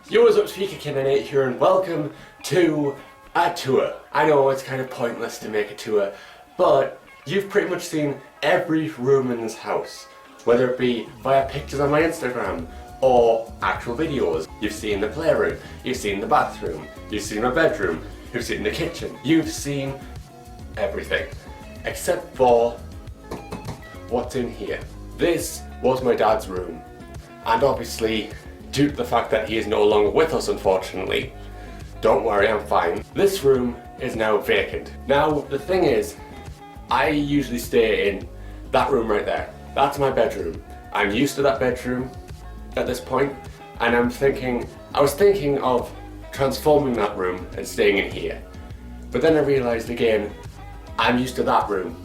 Yo, what's up, Speaker Kin8 here, and welcome to a tour. I know it's kind of pointless to make a tour, but you've pretty much seen every room in this house, whether it be via pictures on my Instagram or actual videos. You've seen the playroom, you've seen the bathroom, you've seen my bedroom, you've seen the kitchen, you've seen everything, except for what's in here. This was my dad's room, and obviously, due to the fact that he is no longer with us, unfortunately, don't worry, I'm fine, this room is now vacant. Now, the thing is, I usually stay in that room right there. That's my bedroom. I'm used to that bedroom at this point, and I was thinking of transforming that room and staying in here. But then I realised again, I'm used to that room.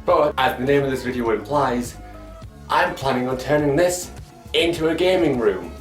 But, as the name of this video implies, I'm planning on turning this into a gaming room.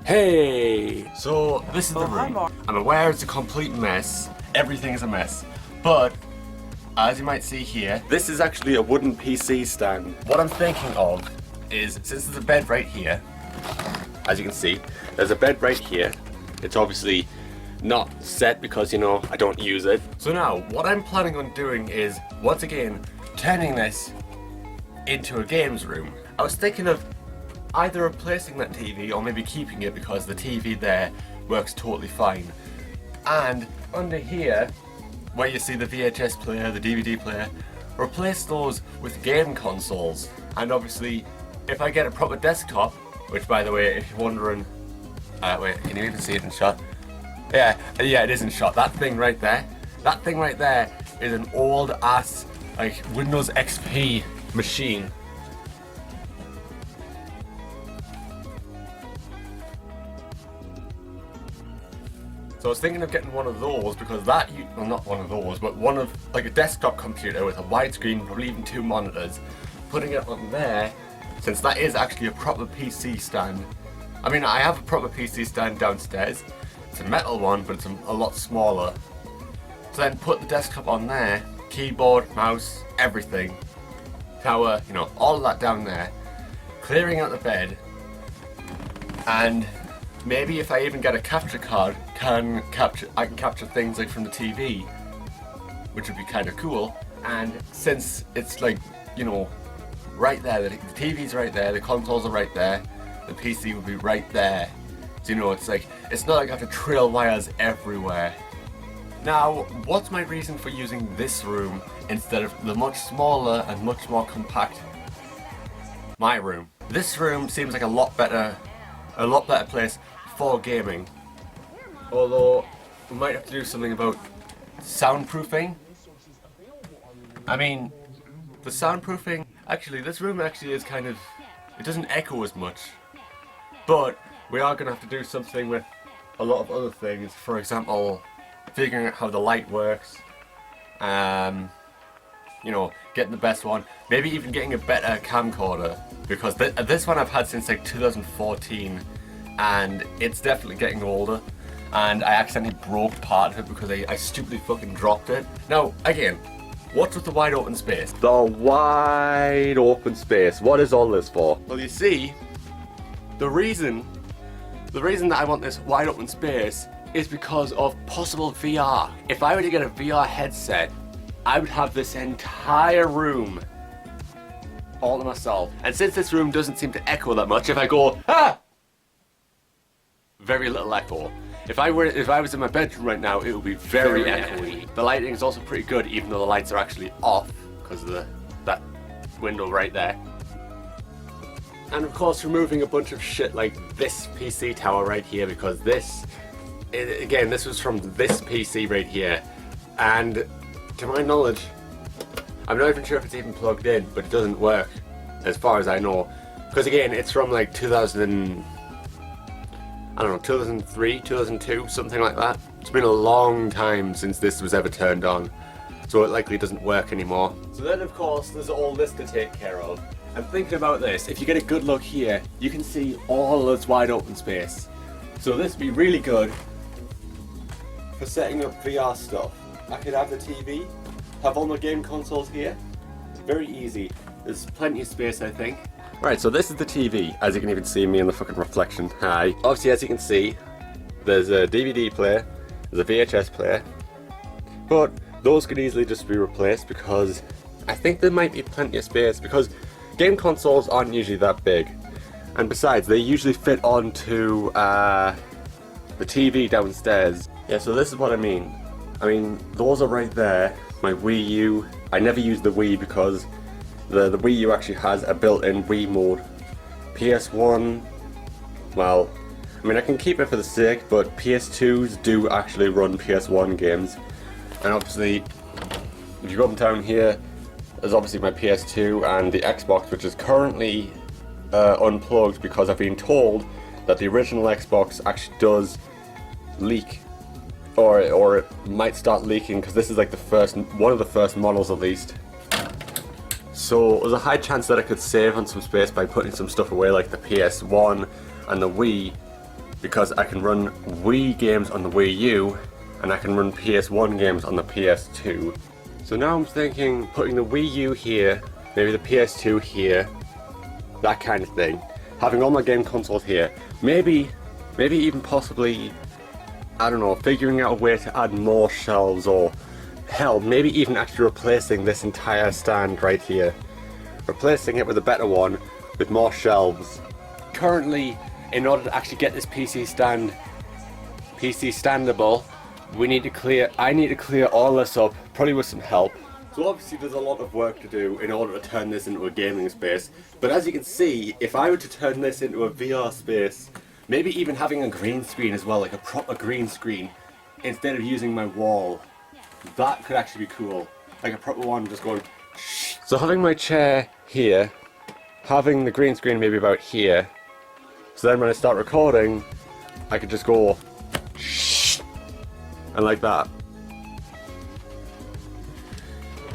Hey! So, this is the room. I'm aware it's a complete mess. Everything is a mess. But, as you might see here, this is actually a wooden PC stand. What I'm thinking of is, since there's a bed right here, as you can see, there's a bed right here. It's obviously not set because, you know, I don't use it. So now, what I'm planning on doing is, once again, turning this into a games room. I was thinking of either replacing that TV or maybe keeping it because the TV there works totally fine. And under here, where you see the VHS player, the DVD player, replace those with game consoles. And obviously, if I get a proper desktop, which by the way, if you're wondering, wait, can you even see it in shot? Yeah, it is in shot. That thing right there is an old ass, like, Windows XP machine. So I was thinking of getting one of those because well, not one of those, but one of, like, a desktop computer with a widescreen, probably even 2 monitors, putting it on there, since that is actually a proper PC stand. I mean, I have a proper PC stand downstairs. It's a metal one, but it's a lot smaller. So then put the desktop on there, keyboard, mouse, everything, tower, you know, all of that down there, clearing out the bed, and maybe if I even get a capture card, I can capture things like from the TV, which would be kind of cool. And since it's, like, you know, right there, the TV's right there, the consoles are right there, the PC would be right there. So, you know, it's like, it's not like I have to trail wires everywhere. Now, what's my reason for using this room instead of the much smaller and much more compact my room? This room seems like a lot better place for gaming. Although, we might have to do something about soundproofing. I mean, the soundproofing, actually, this room actually is kind of, it doesn't echo as much. But we are going to have to do something with a lot of other things. For example, figuring out how the light works. You know, getting the best one. Maybe even getting a better camcorder. Because this one I've had since like 2014. And it's definitely getting older. And I accidentally broke part of it because I stupidly fucking dropped it. Now, again, what's with the wide open space? The wide open space. What is all this for? Well, you see, the reason that I want this wide open space is because of possible VR. If I were to get a VR headset, I would have this entire room all to myself. And since this room doesn't seem to echo that much, if I go, ah! Very little echo. If I was in my bedroom right now, it would be very echoey. The lighting is also pretty good, even though the lights are actually off because of that window right there. And of course, removing a bunch of shit like this PC tower right here, because this was from this PC right here, and to my knowledge, I'm not even sure if it's even plugged in, but it doesn't work as far as I know, because again, it's from like 2003, 2002, something like that. It's been a long time since this was ever turned on. so it likely doesn't work anymore. So then of course there's all this to take care of. And thinking about this, if you get a good look here, you can see all this wide open space. So this would be really good for setting up VR stuff. I could have the TV, have all my game consoles here. Very easy. There's plenty of space, I think. Right, so this is the TV, as you can even see me in the fucking reflection. Hi. Obviously, as you can see, there's a DVD player, there's a VHS player, but those could easily just be replaced because I think there might be plenty of space because game consoles aren't usually that big. And besides, they usually fit onto the TV downstairs. Yeah, so this is what I mean. I mean, those are right there. My Wii U. I never use the Wii because the Wii U actually has a built-in Wii mode. PS1, well, I mean I can keep it for the sake, but PS2s do actually run PS1 games. And obviously, if you go up and down here, there's obviously my PS2 and the Xbox, which is currently unplugged because I've been told that the original Xbox actually does leak, or it might start leaking because this is like one of the first models at least. So there's a high chance that I could save on some space by putting some stuff away like the PS1 and the Wii, because I can run Wii games on the Wii U and I can run PS1 games on the PS2. So now I'm thinking putting the Wii U here, maybe the PS2 here, that kind of thing. Having all my game consoles here. Maybe even possibly, I don't know, figuring out a way to add more shelves, or hell, maybe even actually replacing this entire stand right here. Replacing it with a better one with more shelves. Currently, in order to actually get this PC standable, I need to clear all this up, probably with some help. So obviously there's a lot of work to do in order to turn this into a gaming space, but as you can see, if I were to turn this into a VR space, maybe even having a green screen as well, like a proper green screen, instead of using my wall, that could actually be cool. Like a proper one just going shh. So having my chair here, having the green screen maybe about here, so then when I start recording, I could just go shh, and like that.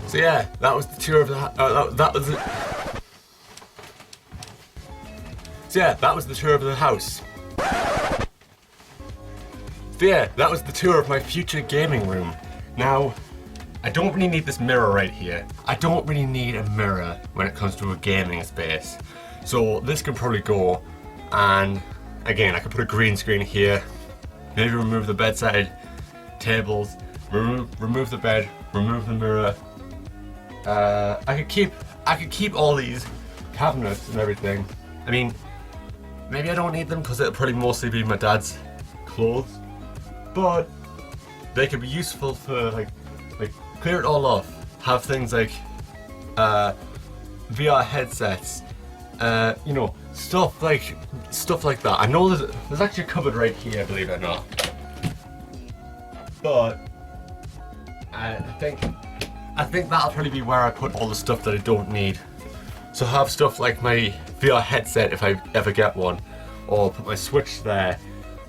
So yeah, that was the tour of the that was it. So yeah, that was the tour of the house. So yeah, that was the tour of my future gaming room. Now, I don't really need this mirror right here. I don't really need a mirror when it comes to a gaming space. So this can probably go, and again, I could put a green screen here, maybe remove the bedside tables, remove the bed, remove the mirror. I could keep all these cabinets and everything. I mean, maybe I don't need them because it'll probably mostly be my dad's clothes, but they could be useful for like clear it all off. Have things like VR headsets, you know, stuff like that. I know there's actually a cupboard right here, believe it or not, but I think that'll probably be where I put all the stuff that I don't need. So have stuff like my VR headset if I ever get one, or put my Switch there,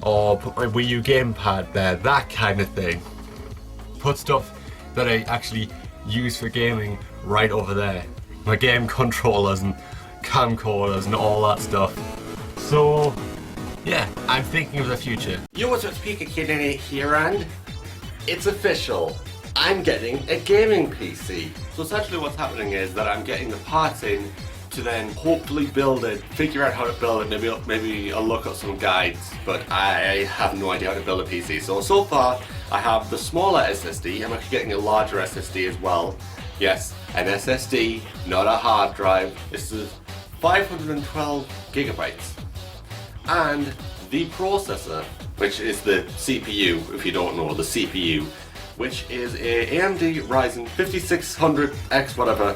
or put my Wii U gamepad there, that kind of thing. Put stuff that I actually use for gaming right over there. My game controllers and camcorders and all that stuff. So yeah, I'm thinking of the future. Yo, what's up, Speaker Kid in it here, and it's official. I'm getting a gaming PC. So essentially what's happening is that I'm getting the parts in to then hopefully build it, figure out how to build it, maybe I'll look up some guides, but I have no idea how to build a PC. So far I have the smaller SSD, I'm actually getting a larger SSD as well. Yes, an SSD, not a hard drive. This is 512 gigabytes. And the processor, which is the CPU, if you don't know, the CPU, which is a AMD Ryzen 5600X whatever,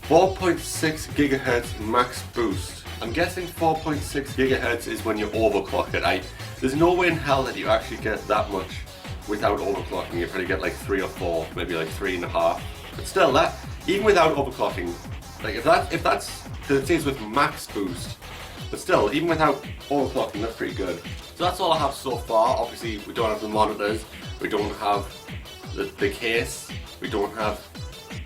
4.6 gigahertz max boost. I'm guessing 4.6 gigahertz is when you overclock it. There's no way in hell that you actually get that much without overclocking. You probably get like 3 or 4, maybe like 3.5. But still, that even without overclocking, like if that's because it says with max boost, but still, even without overclocking, that's pretty good. So that's all I have so far. Obviously, we don't have the monitors, we don't have the case, We don't have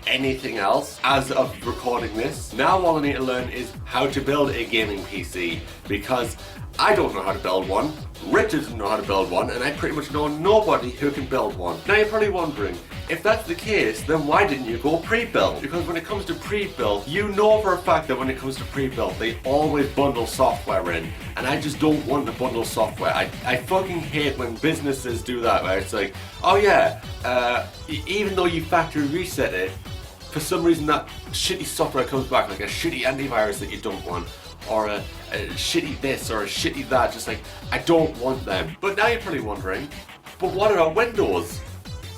anything else as of recording this. Now all I need to learn is how to build a gaming PC, because I don't know how to build one, Richard doesn't know how to build one, and I pretty much know nobody who can build one. Now you're probably wondering, if that's the case, then why didn't you go pre-built? Because when it comes to pre-built, you know for a fact that when it comes to pre-built, they always bundle software in, and I just don't want to bundle software. I fucking hate when businesses do that, where it's like, oh yeah, even though you factory reset it, for some reason that shitty software comes back, like a shitty antivirus that you don't want, or a shitty this or a shitty that. Just like, I don't want them. But now you're probably wondering, but what about Windows?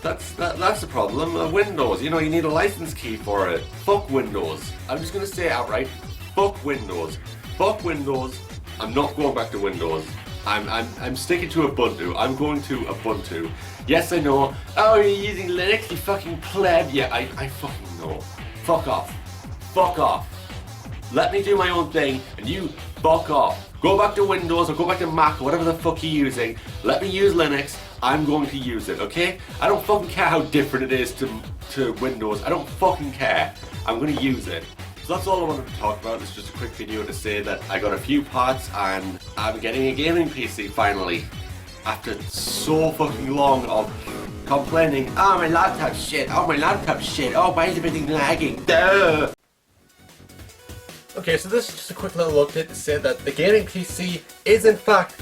That's the problem. Windows, you know, you need a license key for it. Fuck Windows. I'm just gonna say it outright. Fuck Windows. Fuck Windows. I'm not going back to Windows. I'm sticking to Ubuntu. I'm going to Ubuntu. Yes, I know. Oh, you're using Linux, you fucking pleb. Yeah, I fucking know. Fuck off. Fuck off. Let me do my own thing, and you fuck off. Go back to Windows or go back to Mac or whatever the fuck you're using. Let me use Linux. I'm going to use it, okay? I don't fucking care how different it is to Windows. I don't fucking care. I'm going to use it. So that's all I wanted to talk about. It's just a quick video to say that I got a few parts and I'm getting a gaming PC finally. After so fucking long of complaining, oh my laptop's shit, oh my laptop's shit, oh why is everything lagging, duh! Okay, so this is just a quick little update to say that the gaming PC is in fact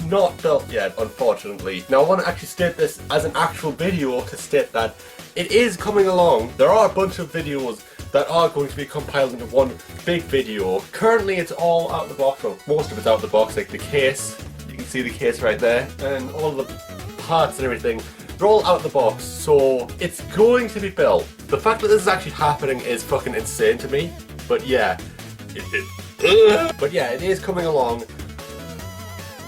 not built yet, unfortunately. Now I want to actually state this as an actual video to state that it is coming along. There are a bunch of videos that are going to be compiled into one big video. Currently it's all out of the box, well most of it's out of the box, like the case, you can see the case right there, and all the parts and everything, they're all out of the box, so it's going to be built. The fact that this is actually happening is fucking insane to me, but yeah, but yeah, it is coming along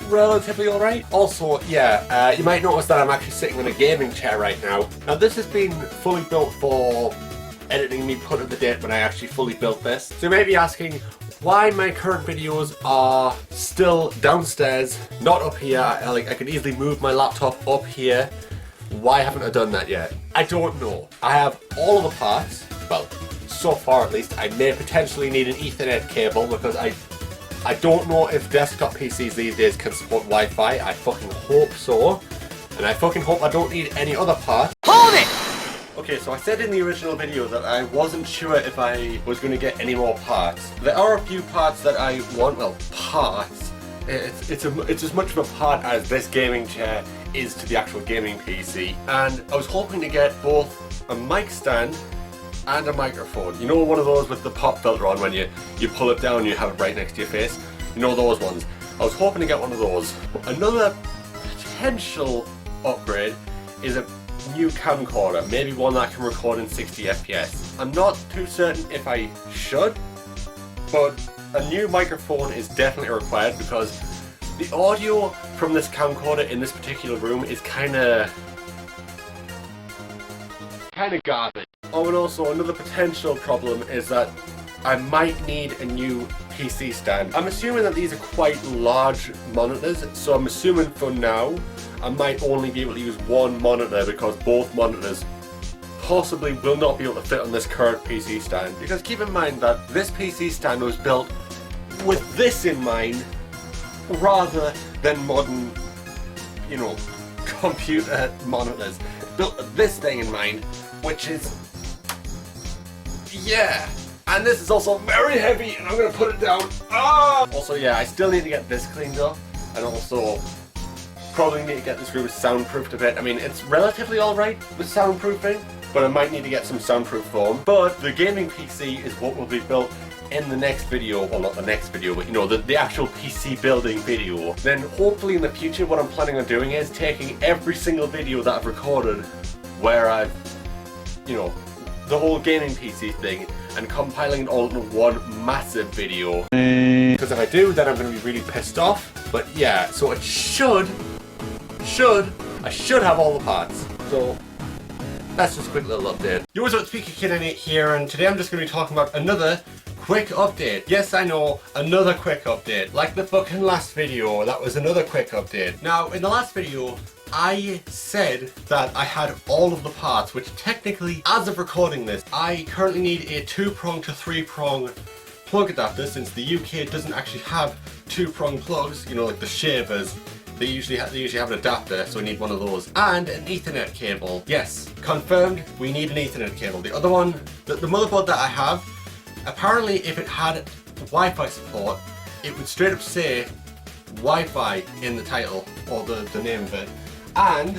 relatively alright. Also, yeah, you might notice that I'm actually sitting in a gaming chair right now. Now this has been fully built for editing me put up the date when I actually fully built this. So you may be asking why my current videos are still downstairs, not up here. I could easily move my laptop up here. Why haven't I done that yet? I don't know. I have all of the parts, well, so far at least. I may potentially need an Ethernet cable because I don't know if desktop PCs these days can support Wi-Fi. I fucking hope so. And I fucking hope I don't need any other parts. Hold it! Okay, so I said in the original video that I wasn't sure if I was going to get any more parts. There are a few parts that I want, well, parts. It's as much of a part as this gaming chair is to the actual gaming PC. And I was hoping to get both a mic stand and a microphone. You know, one of those with the pop filter on when you pull it down and you have it right next to your face? You know those ones. I was hoping to get one of those. Another potential upgrade is a new camcorder, maybe one that can record in 60 FPS. I'm not too certain if I should, but a new microphone is definitely required because the audio from this camcorder in this particular room is kinda garbage. Oh, and also another potential problem is that I might need a new PC stand. I'm assuming that these are quite large monitors, so I'm assuming for now I might only be able to use one monitor because both monitors possibly will not be able to fit on this current PC stand. Because keep in mind that this PC stand was built with this in mind rather than modern, you know, computer monitors. Built with this thing in mind, which is, yeah. And this is also very heavy and I'm gonna put it down. Ah! Also, yeah, I still need to get this cleaned up, and also probably need to get this room soundproofed a bit. I mean, it's relatively alright with soundproofing, but I might need to get some soundproof foam. But the gaming PC is what will be built in the next video, well not the next video, but you know, the actual PC building video. Then hopefully in the future what I'm planning on doing is taking every single video that I've recorded where I've, you know, the whole gaming PC thing and compiling it all into one massive video. Because if I do, then I'm going to be really pissed off. But yeah, so it I should have all the parts. So that's just a quick little update. Yo, what's up, Speaker Kid 8 here, and today I'm just going to be talking about another quick update. Yes, I know, another quick update. Like the fucking last video, that was another quick update. Now, in the last video, I said that I had all of the parts, which technically, as of recording this, I currently need a 2-prong to 3-prong plug adapter, since the UK doesn't actually have 2-prong plugs, you know, like the shavers. They usually have an adapter, so we need one of those. And an Ethernet cable. Yes, confirmed, we need an Ethernet cable. The other one, the motherboard that I have, apparently if it had Wi-Fi support, it would straight up say Wi-Fi in the title, or the name of it. And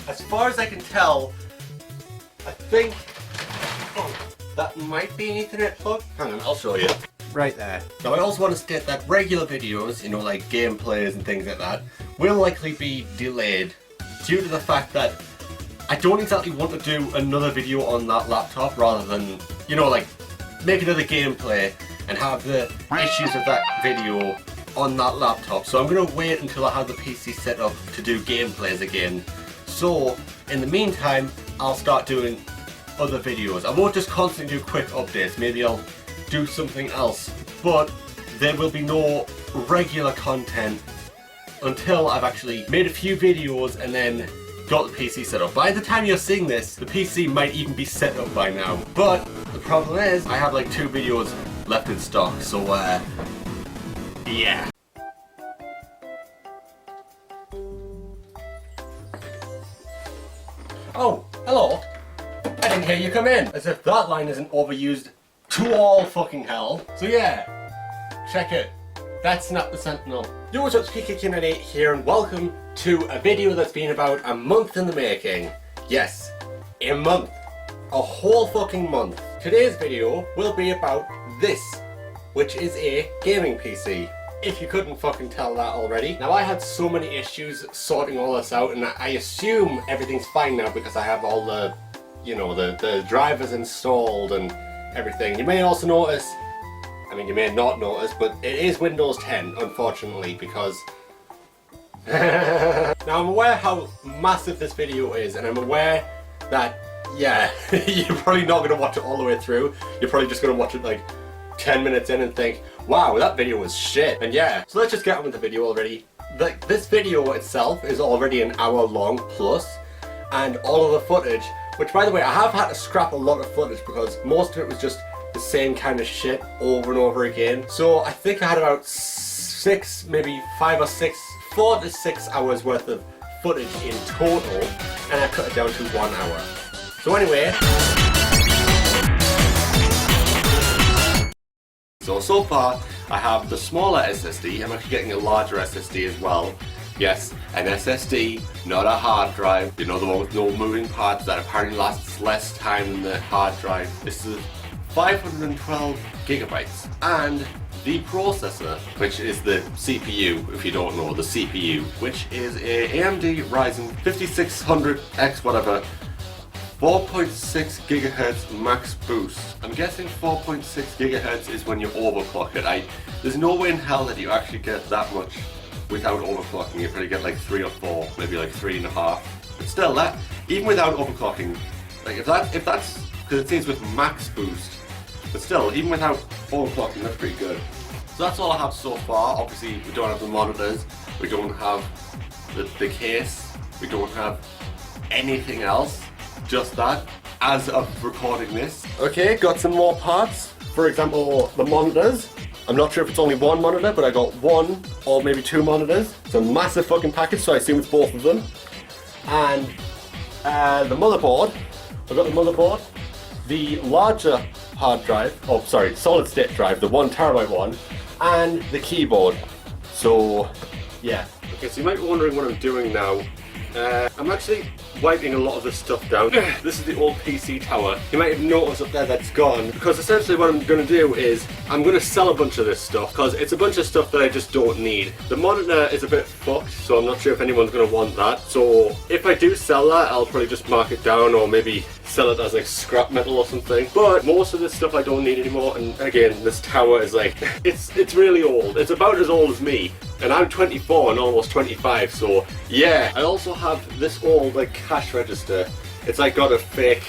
as far as I can tell, I think that might be an Ethernet plug. Hang on, I'll show you. Right there. Now I also want to state that regular videos, you know, like gameplays and things like that, will likely be delayed due to the fact that I don't exactly want to do another video on that laptop rather than, you know, like make another gameplay and have the issues of that video on that laptop. So I'm going to wait until I have the PC set up to do gameplays again. So in the meantime, I'll start doing other videos. I won't just constantly do quick updates. Maybe I'll do something else, but there will be no regular content until I've actually made a few videos and then got the PC set up. By the time you're seeing this, the PC might even be set up by now. But the problem is, I have like 2 videos left in stock, so yeah. Oh, hello. I didn't hear you come in. As if that line isn't overused to all fucking hell. So yeah, check it. That's not the Sentinel. Yo, what's up, PKK98 here, and welcome to a video that's been about a month in the making. Yes, a month. A whole fucking month. Today's video will be about this, which is a gaming PC. If you couldn't fucking tell that already. Now, I had so many issues sorting all this out, and I assume everything's fine now because I have all the, you know, the drivers installed and everything. You may also notice, I mean, you may not notice, but it is Windows 10, unfortunately, because now I'm aware how massive this video is, and I'm aware that, yeah, you're probably not going to watch it all the way through. You're probably just going to watch it like 10 minutes in and think, wow, that video was shit. And yeah, so let's just get on with the video already. This video itself is already an hour long plus, and all of the footage, which by the way, I have had to scrap a lot of footage because most of it was just the same kind of shit over and over again. So I think I had about 6, maybe 5 or 6, 4 to 6 hours worth of footage in total, and I cut it down to 1 hour. So anyway, so far I have the smaller SSD. I'm actually getting a larger SSD as well. Yes, an SSD, not a hard drive. You know, the one with no moving parts that apparently lasts less time than the hard drive. This is 512 gigabytes. And the processor, which is the CPU, if you don't know, the CPU, which is a AMD Ryzen 5600X whatever, 4.6 gigahertz max boost. I'm guessing 4.6 gigahertz is when you overclock it. There's no way in hell that you actually get that much without overclocking. You probably get like 3 or 4, maybe like 3.5. But still, that even without overclocking, like if that's because it seems with max boost, but still, even without overclocking, that's pretty good. So that's all I have so far. Obviously, we don't have the monitors, we don't have the case, we don't have anything else. Just that, as of recording this. Okay, got some more parts. For example, the monitors. I'm not sure if it's only one monitor, but I got 1 or maybe 2 monitors. It's a massive fucking package, so I assume it's both of them. And the motherboard. I've got the motherboard, the larger hard drive, oh sorry, solid state drive, the 1 terabyte one, and the keyboard. So, yeah. Okay, so you might be wondering what I'm doing now. I'm actually wiping a lot of this stuff down. This is the old PC tower. You might have noticed up there that's gone, because essentially what I'm going to do is I'm going to sell a bunch of this stuff, because it's a bunch of stuff that I just don't need. The monitor is a bit fucked, so I'm not sure if anyone's going to want that. So if I do sell that, I'll probably just mark it down or maybe sell it as like scrap metal or something. But most of this stuff I don't need anymore, and again, this tower is like, it's really old. It's about as old as me. And I'm 24 and almost 25, so yeah. I also have this old like cash register. It's like got a fake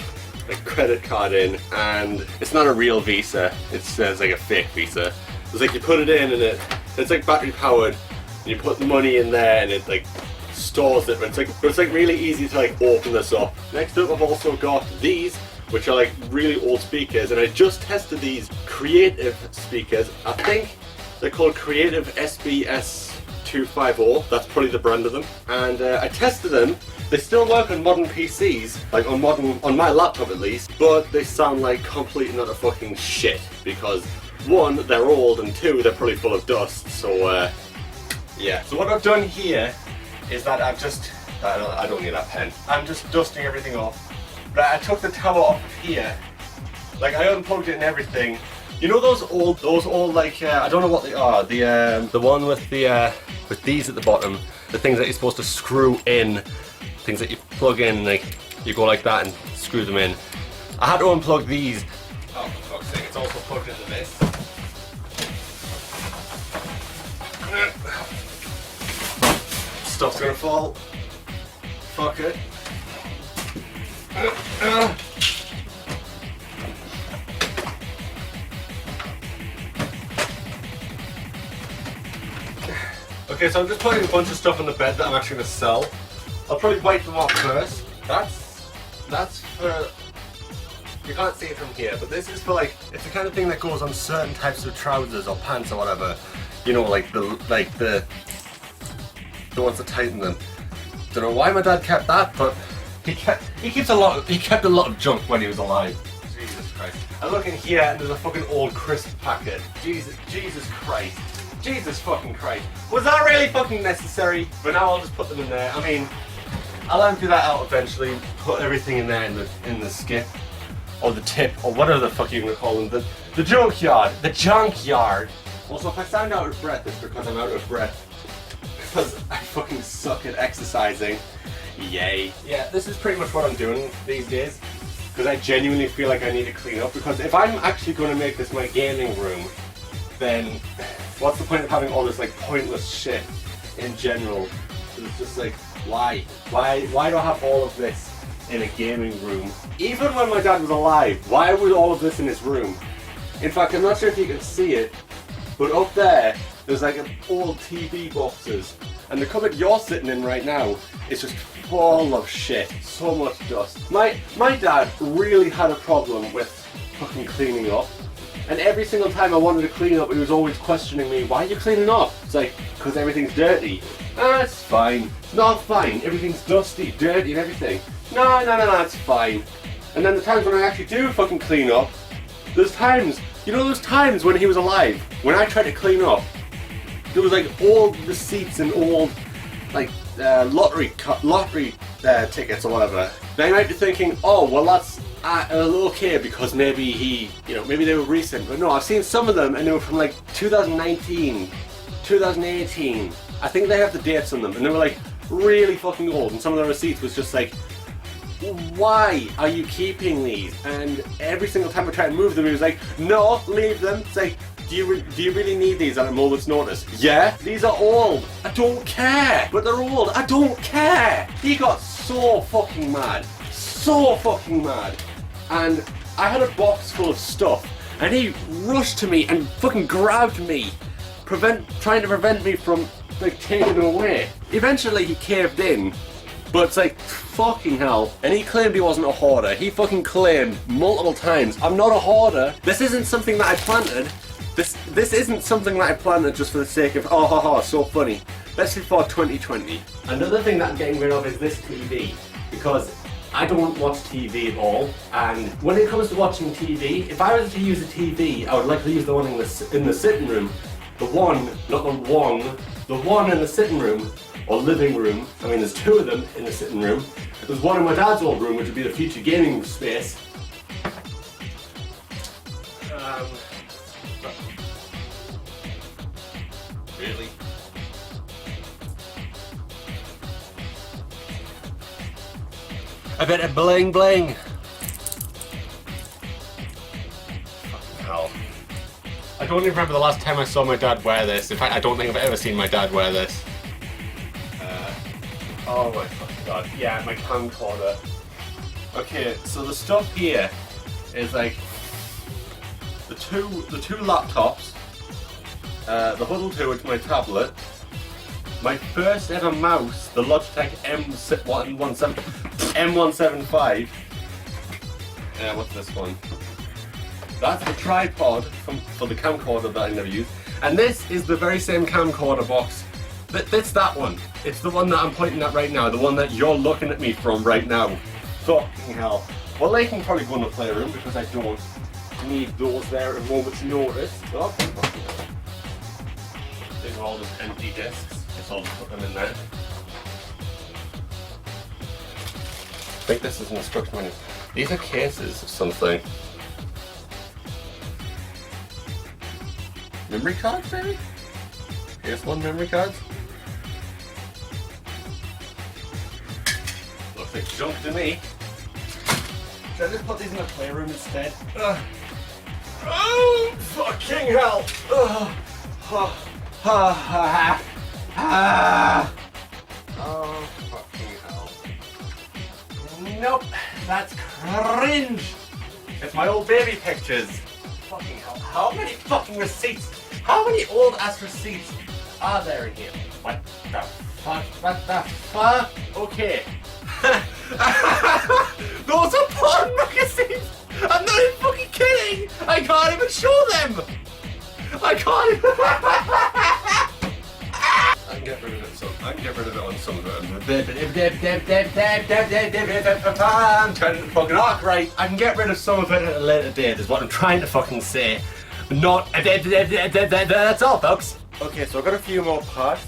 like credit card in, and it's not a real Visa. It's like a fake Visa. It's like you put it in and it's like battery powered, You put the money in there and it like stores it. It's like really easy to like open this up. Next up, I've also got these, which are like really old speakers, and I just tested these Creative speakers. I think they're called Creative SBS 250. That's probably the brand of them. And I tested them. They still work on modern PCs, like on my laptop at least, but they sound like complete and utter fucking shit because one, they're old, and two, they're probably full of dust. So yeah. So what I've done here is that I've just I don't need that pen. I'm just dusting everything off. But I took the tower off of here, like I unplugged it and everything. You know those old like I don't know what they are. The one with with these at the bottom, the things that you're supposed to screw in, things that you plug in, like you go like that and screw them in. I had to unplug these. Oh, for fuck's sake! It's also plugged into this. Stuff's gonna fall. Fuck it. Okay, so I'm just putting a bunch of stuff on the bed that I'm actually going to sell. I'll probably wipe them off first. That's for... You can't see it from here, but this is for like... It's the kind of thing that goes on certain types of trousers or pants or whatever. You know, like the ones that tighten them. Don't know why my dad kept that, but he kept a lot of junk when he was alive. Jesus Christ. I look in here and there's a fucking old crisp packet. Jesus Christ. Jesus fucking Christ. Was that really fucking necessary? But now I'll just put them in there. I mean, I'll empty that out eventually, put everything in there in the skip, or the tip, or whatever the fuck you're gonna call them. The junkyard. The junkyard. Also, if I sound out of breath, it's because I'm out of breath. Because I fucking suck at exercising. Yay. Yeah, this is pretty much what I'm doing these days. Because I genuinely feel like I need to clean up. Because if I'm actually going to make this my gaming room, then what's the point of having all this like pointless shit in general? It's just like, why? Why do I have all of this in a gaming room? Even when my dad was alive, why was all of this in his room? In fact, I'm not sure if you can see it, but up there's like old TV boxes. And the cupboard you're sitting in right now is just full of shit. So much dust. My dad really had a problem with fucking cleaning up. And every single time I wanted to clean up, he was always questioning me, why are you cleaning up? It's like, because everything's dirty. Ah, it's fine. Not fine. Everything's dusty, dirty and everything. No, it's fine. And then the times when I actually do fucking clean up, there's times, you know those times when he was alive, when I tried to clean up, there was like old receipts and old like lottery tickets or whatever. Now you might be thinking, oh well that's okay because maybe maybe they were recent, but no, I've seen some of them and they were from like 2019, 2018. I think they have the dates on them and they were like really fucking old, and some of the receipts was just like, why are you keeping these? And every single time I try to move them, he was like, no, leave them. It's like, do you really need these at a moment's notice? Yeah, these are old. I don't care. But they're old. I don't care. He got so fucking mad. So fucking mad. And I had a box full of stuff and he rushed to me and fucking grabbed me, trying to prevent me from like taking them away. Eventually he caved in. But it's like, fucking hell. And he claimed he wasn't a hoarder. He fucking claimed multiple times, I'm not a hoarder. This isn't something that I planted. This isn't something that I planted just for the sake of, oh ha ha, so funny. Especially for 2020. Another thing that I'm getting rid of is this TV. Because I don't watch TV at all. And when it comes to watching TV, if I was to use a TV, I would like to use the one in the sitting room. The one, not the one. The one in the sitting room. Or living room. I mean, there's two of them in the sitting room. There's one in my dad's old room, which would be the future gaming space. Really? I bet it bling bling. Fucking hell. I don't even remember the last time I saw my dad wear this. In fact, I don't think I've ever seen my dad wear this. Oh my fucking god. Yeah, my camcorder. Okay, so the stuff here is like the two laptops, the Huddle 2, which is my tablet, my first ever mouse, the Logitech M175. What's this one? That's the tripod for the camcorder that I never used. And this is the very same camcorder box. It's that one. It's the one that I'm pointing at right now. The one that you're looking at me from right now. Fucking hell. Well, they can probably go in the playroom because I don't need those there at a moment's notice. Oh, fucking hell. These are all just empty discs. So I'll just put them in there. I think this is an instruction manual. These are cases of something. Memory cards, maybe? PS1 memory cards? Looks like junk to me. Should I just put these in the playroom instead? Oh, fucking hell! Oh, fucking hell. Nope, that's cringe! It's my old baby pictures. Fucking hell. How many fucking receipts? How many old ass receipts are there in here? What the fuck? What the fuck? Okay. Those are porn magazines! I'm not even fucking kidding! I can't even show them! I can't even... I can get rid of it on some of them. I'm trying to fucking arc right. I can get rid of some of it at a later date is what I'm trying to fucking say. Not that's all, folks. Okay, so I got a few more parts.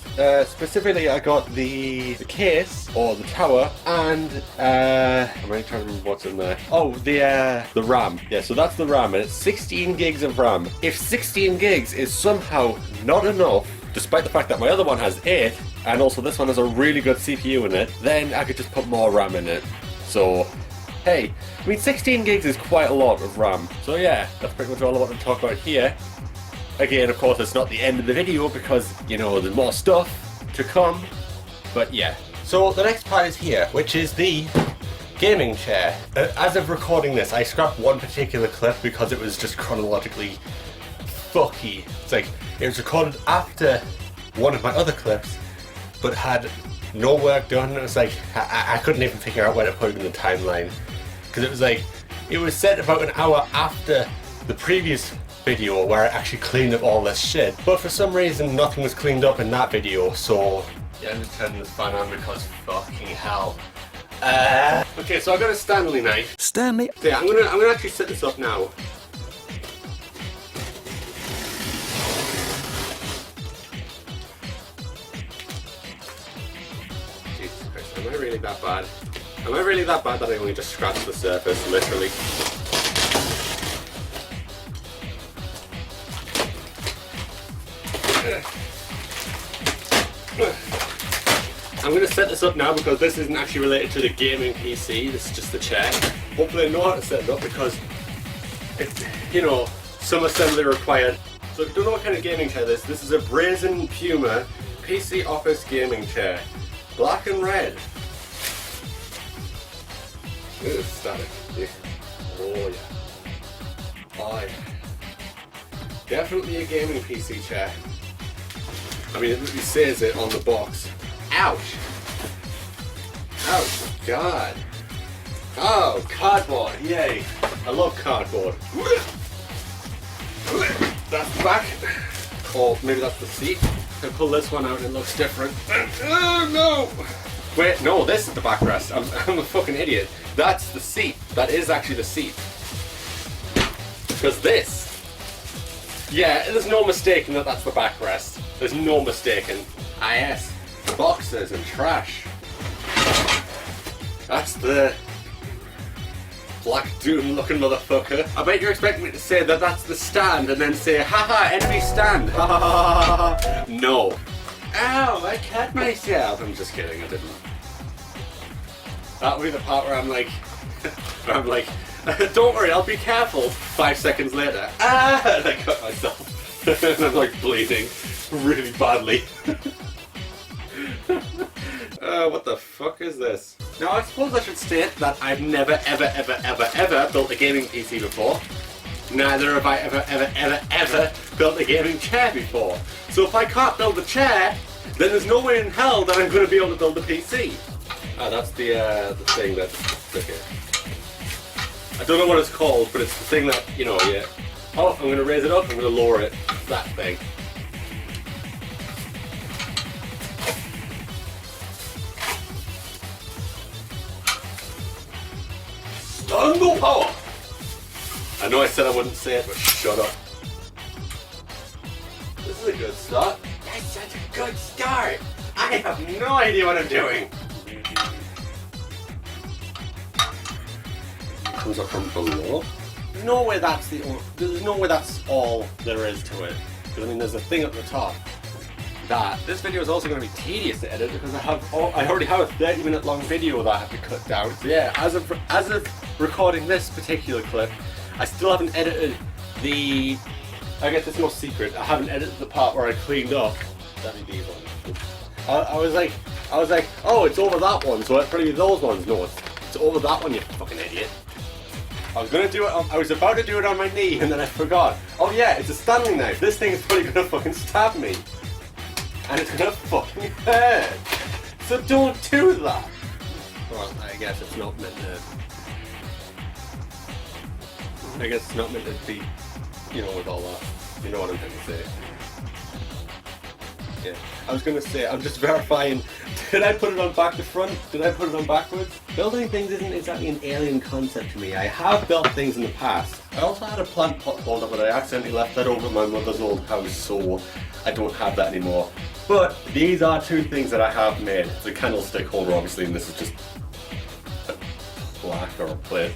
Specifically, I got the case or the tower, and I'm really trying to remember what's in there. Oh, the RAM. Yeah, so that's the RAM, and it's 16 gigs of RAM. If 16 gigs is somehow not enough, despite the fact that my other one has 8, and also this one has a really good CPU in it, then I could just put more RAM in it. So, hey, I mean 16 gigs is quite a lot of RAM. So yeah, that's pretty much all I want to talk about here. Again, of course, it's not the end of the video because, you know, there's more stuff to come. But yeah. So the next part is here, which is the gaming chair. As of recording this, I scrapped one particular clip because it was just chronologically fucky. It's like, it was recorded after one of my other clips, but had no work done. It was like, I couldn't even figure out where to put it in the timeline. Because it was like, it was set about an hour after the previous video where I actually cleaned up all this shit. But for some reason, nothing was cleaned up in that video, so yeah, I'm just turning this fan on because fucking hell. Okay, so I got a Stanley knife. Stanley. Yeah, I'm gonna actually set this up now. Jesus Christ, am I really that bad? Am I really that bad that I only just scratched the surface, literally? I'm going to set this up now because this isn't actually related to the gaming PC, this is just the chair. Hopefully I know how to set it up because it's, you know, some assembly required. So if you don't know what kind of gaming chair this is a Brazen Puma PC Office gaming chair. Black and red. Look at this static. Yeah. Oh yeah. Oh yeah. Definitely a gaming PC chair. I mean, it literally says it on the box. Ouch! Ouch, God! Oh, cardboard, yay! I love cardboard. That's the back. Or maybe that's the seat. I pull this one out and it looks different. Oh no! Wait, no, this is the backrest. I'm a fucking idiot. That's the seat. That is actually the seat. Because this. Yeah, there's no mistaking that that's the backrest. There's no mistaking. Ah yes, boxes and trash. That's the Black Doom looking motherfucker. I bet you're expecting me to say that that's the stand and then say, haha, enemy stand. Ha ha ha ha. No. Ow, I cut myself. I'm just kidding, I didn't. That'll be the part where I'm like, don't worry, I'll be careful. 5 seconds later, and I cut myself. And I'm like bleeding really badly. What the fuck is this? Now I suppose I should state that I've never ever built a gaming PC before. Neither have I ever built a gaming chair before. So if I can't build a chair, then there's no way in hell that I'm going to be able to build a PC. Ah, that's the thing that's okay. I don't know what it's called, but it's the thing that, you know, yeah. Oh, I'm going to raise it up, I'm going to lower it. That thing. Stungle power! I know I said I wouldn't say it, but shut up. This is a good start. That's such a good start. I have no idea what I'm doing. Comes up from below. There's no way that's all there is to it. Because I mean, there's a thing at the top. That this video is also going to be tedious to edit because I already have a 30-minute long video that I have to cut down. So yeah, as of recording this particular clip, I still haven't edited the. I guess it's no secret. I haven't edited the part where I cleaned up. That'd be these ones. I was like, oh, it's over that one, so it'd probably be those ones. No, it's over that one, you fucking idiot. I was about to do it on my knee, and then I forgot. Oh yeah, it's a Stanley knife. This thing is probably gonna fucking stab me, and it's gonna fucking hurt. So don't do that. Well, I guess it's not meant to. I guess it's not meant to be, you know, with all that. You know what I'm trying to say. Yeah. I was gonna say, I'm just verifying, did I put it on back to front? Did I put it on backwards? Building things isn't exactly an alien concept to me. I have built things in the past. I also had a plant pot holder, but I accidentally left that over at my mother's old house, so I don't have that anymore. But these are two things that I have made. It's a candlestick holder, obviously, and this is just a plaque or a plate.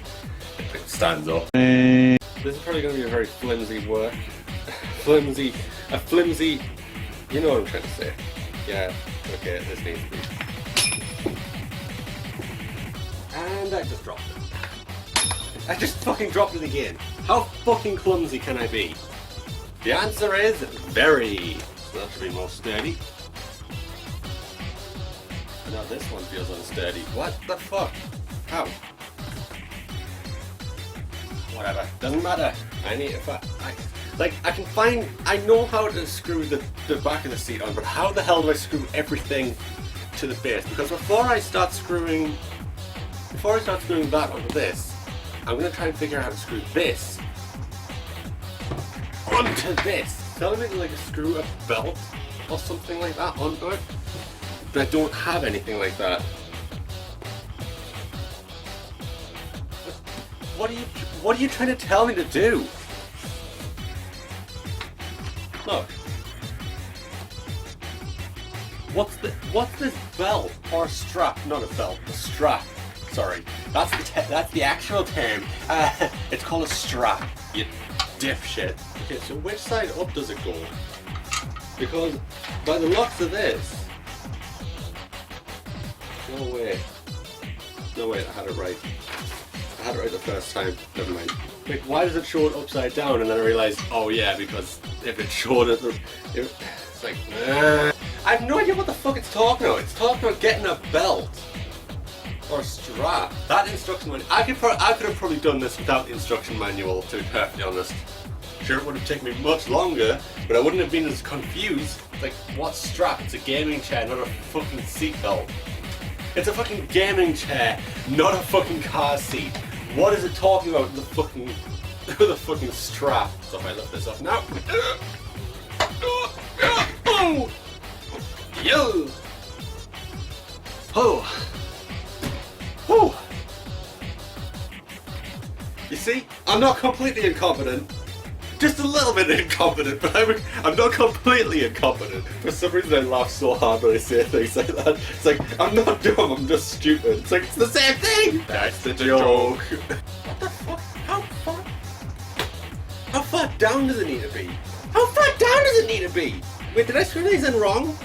It stands up. This is probably going to be a very flimsy work. flimsy, you know what I'm trying to say. Yeah, okay, this needs to be. And I just dropped it. I just fucking dropped it again. How fucking clumsy can I be? The answer is very. So that should be more sturdy. Now this one feels unsteady. What the fuck? How? Whatever, doesn't matter. I need I know how to screw the back of the seat on, but how the hell do I screw everything to the base? Because before I start screwing that onto this, I'm gonna try and figure out how to screw this onto this. Tell me to like screw a belt or something like that onto it, but I don't have anything like that. What are you trying to tell me to do? Look. What's this belt or strap? Not a belt, a strap. Sorry, that's the actual term. It's called a strap. You dipshit. Okay, so which side up does it go? Because by the looks of this, no way, I had it right. I had it right the first time. Never mind. Like, why does it show it upside down? And then I realized, oh yeah, because if it showed it, it's like, I have no idea what the fuck it's talking about. It's talking about getting a belt or a strap. That instruction manual. I could have probably done this without the instruction manual, to be perfectly honest. Sure, it would have taken me much longer, but I wouldn't have been as confused. Like, what strap? It's a gaming chair, not a fucking seatbelt. It's a fucking gaming chair, not a fucking car seat. What is it talking about? The fucking strap. So if I lift this up now. Yo. Oh. Oh. You see, I'm not completely incompetent. Just a little bit incompetent, but I'm not completely incompetent. For some reason I laugh so hard when I say things like that. It's like, I'm not dumb, I'm just stupid. It's like, it's the same thing! That's the joke. What the fuck? How far down does it need to be? How far down does it need to be? Wait, did I screw these in wrong?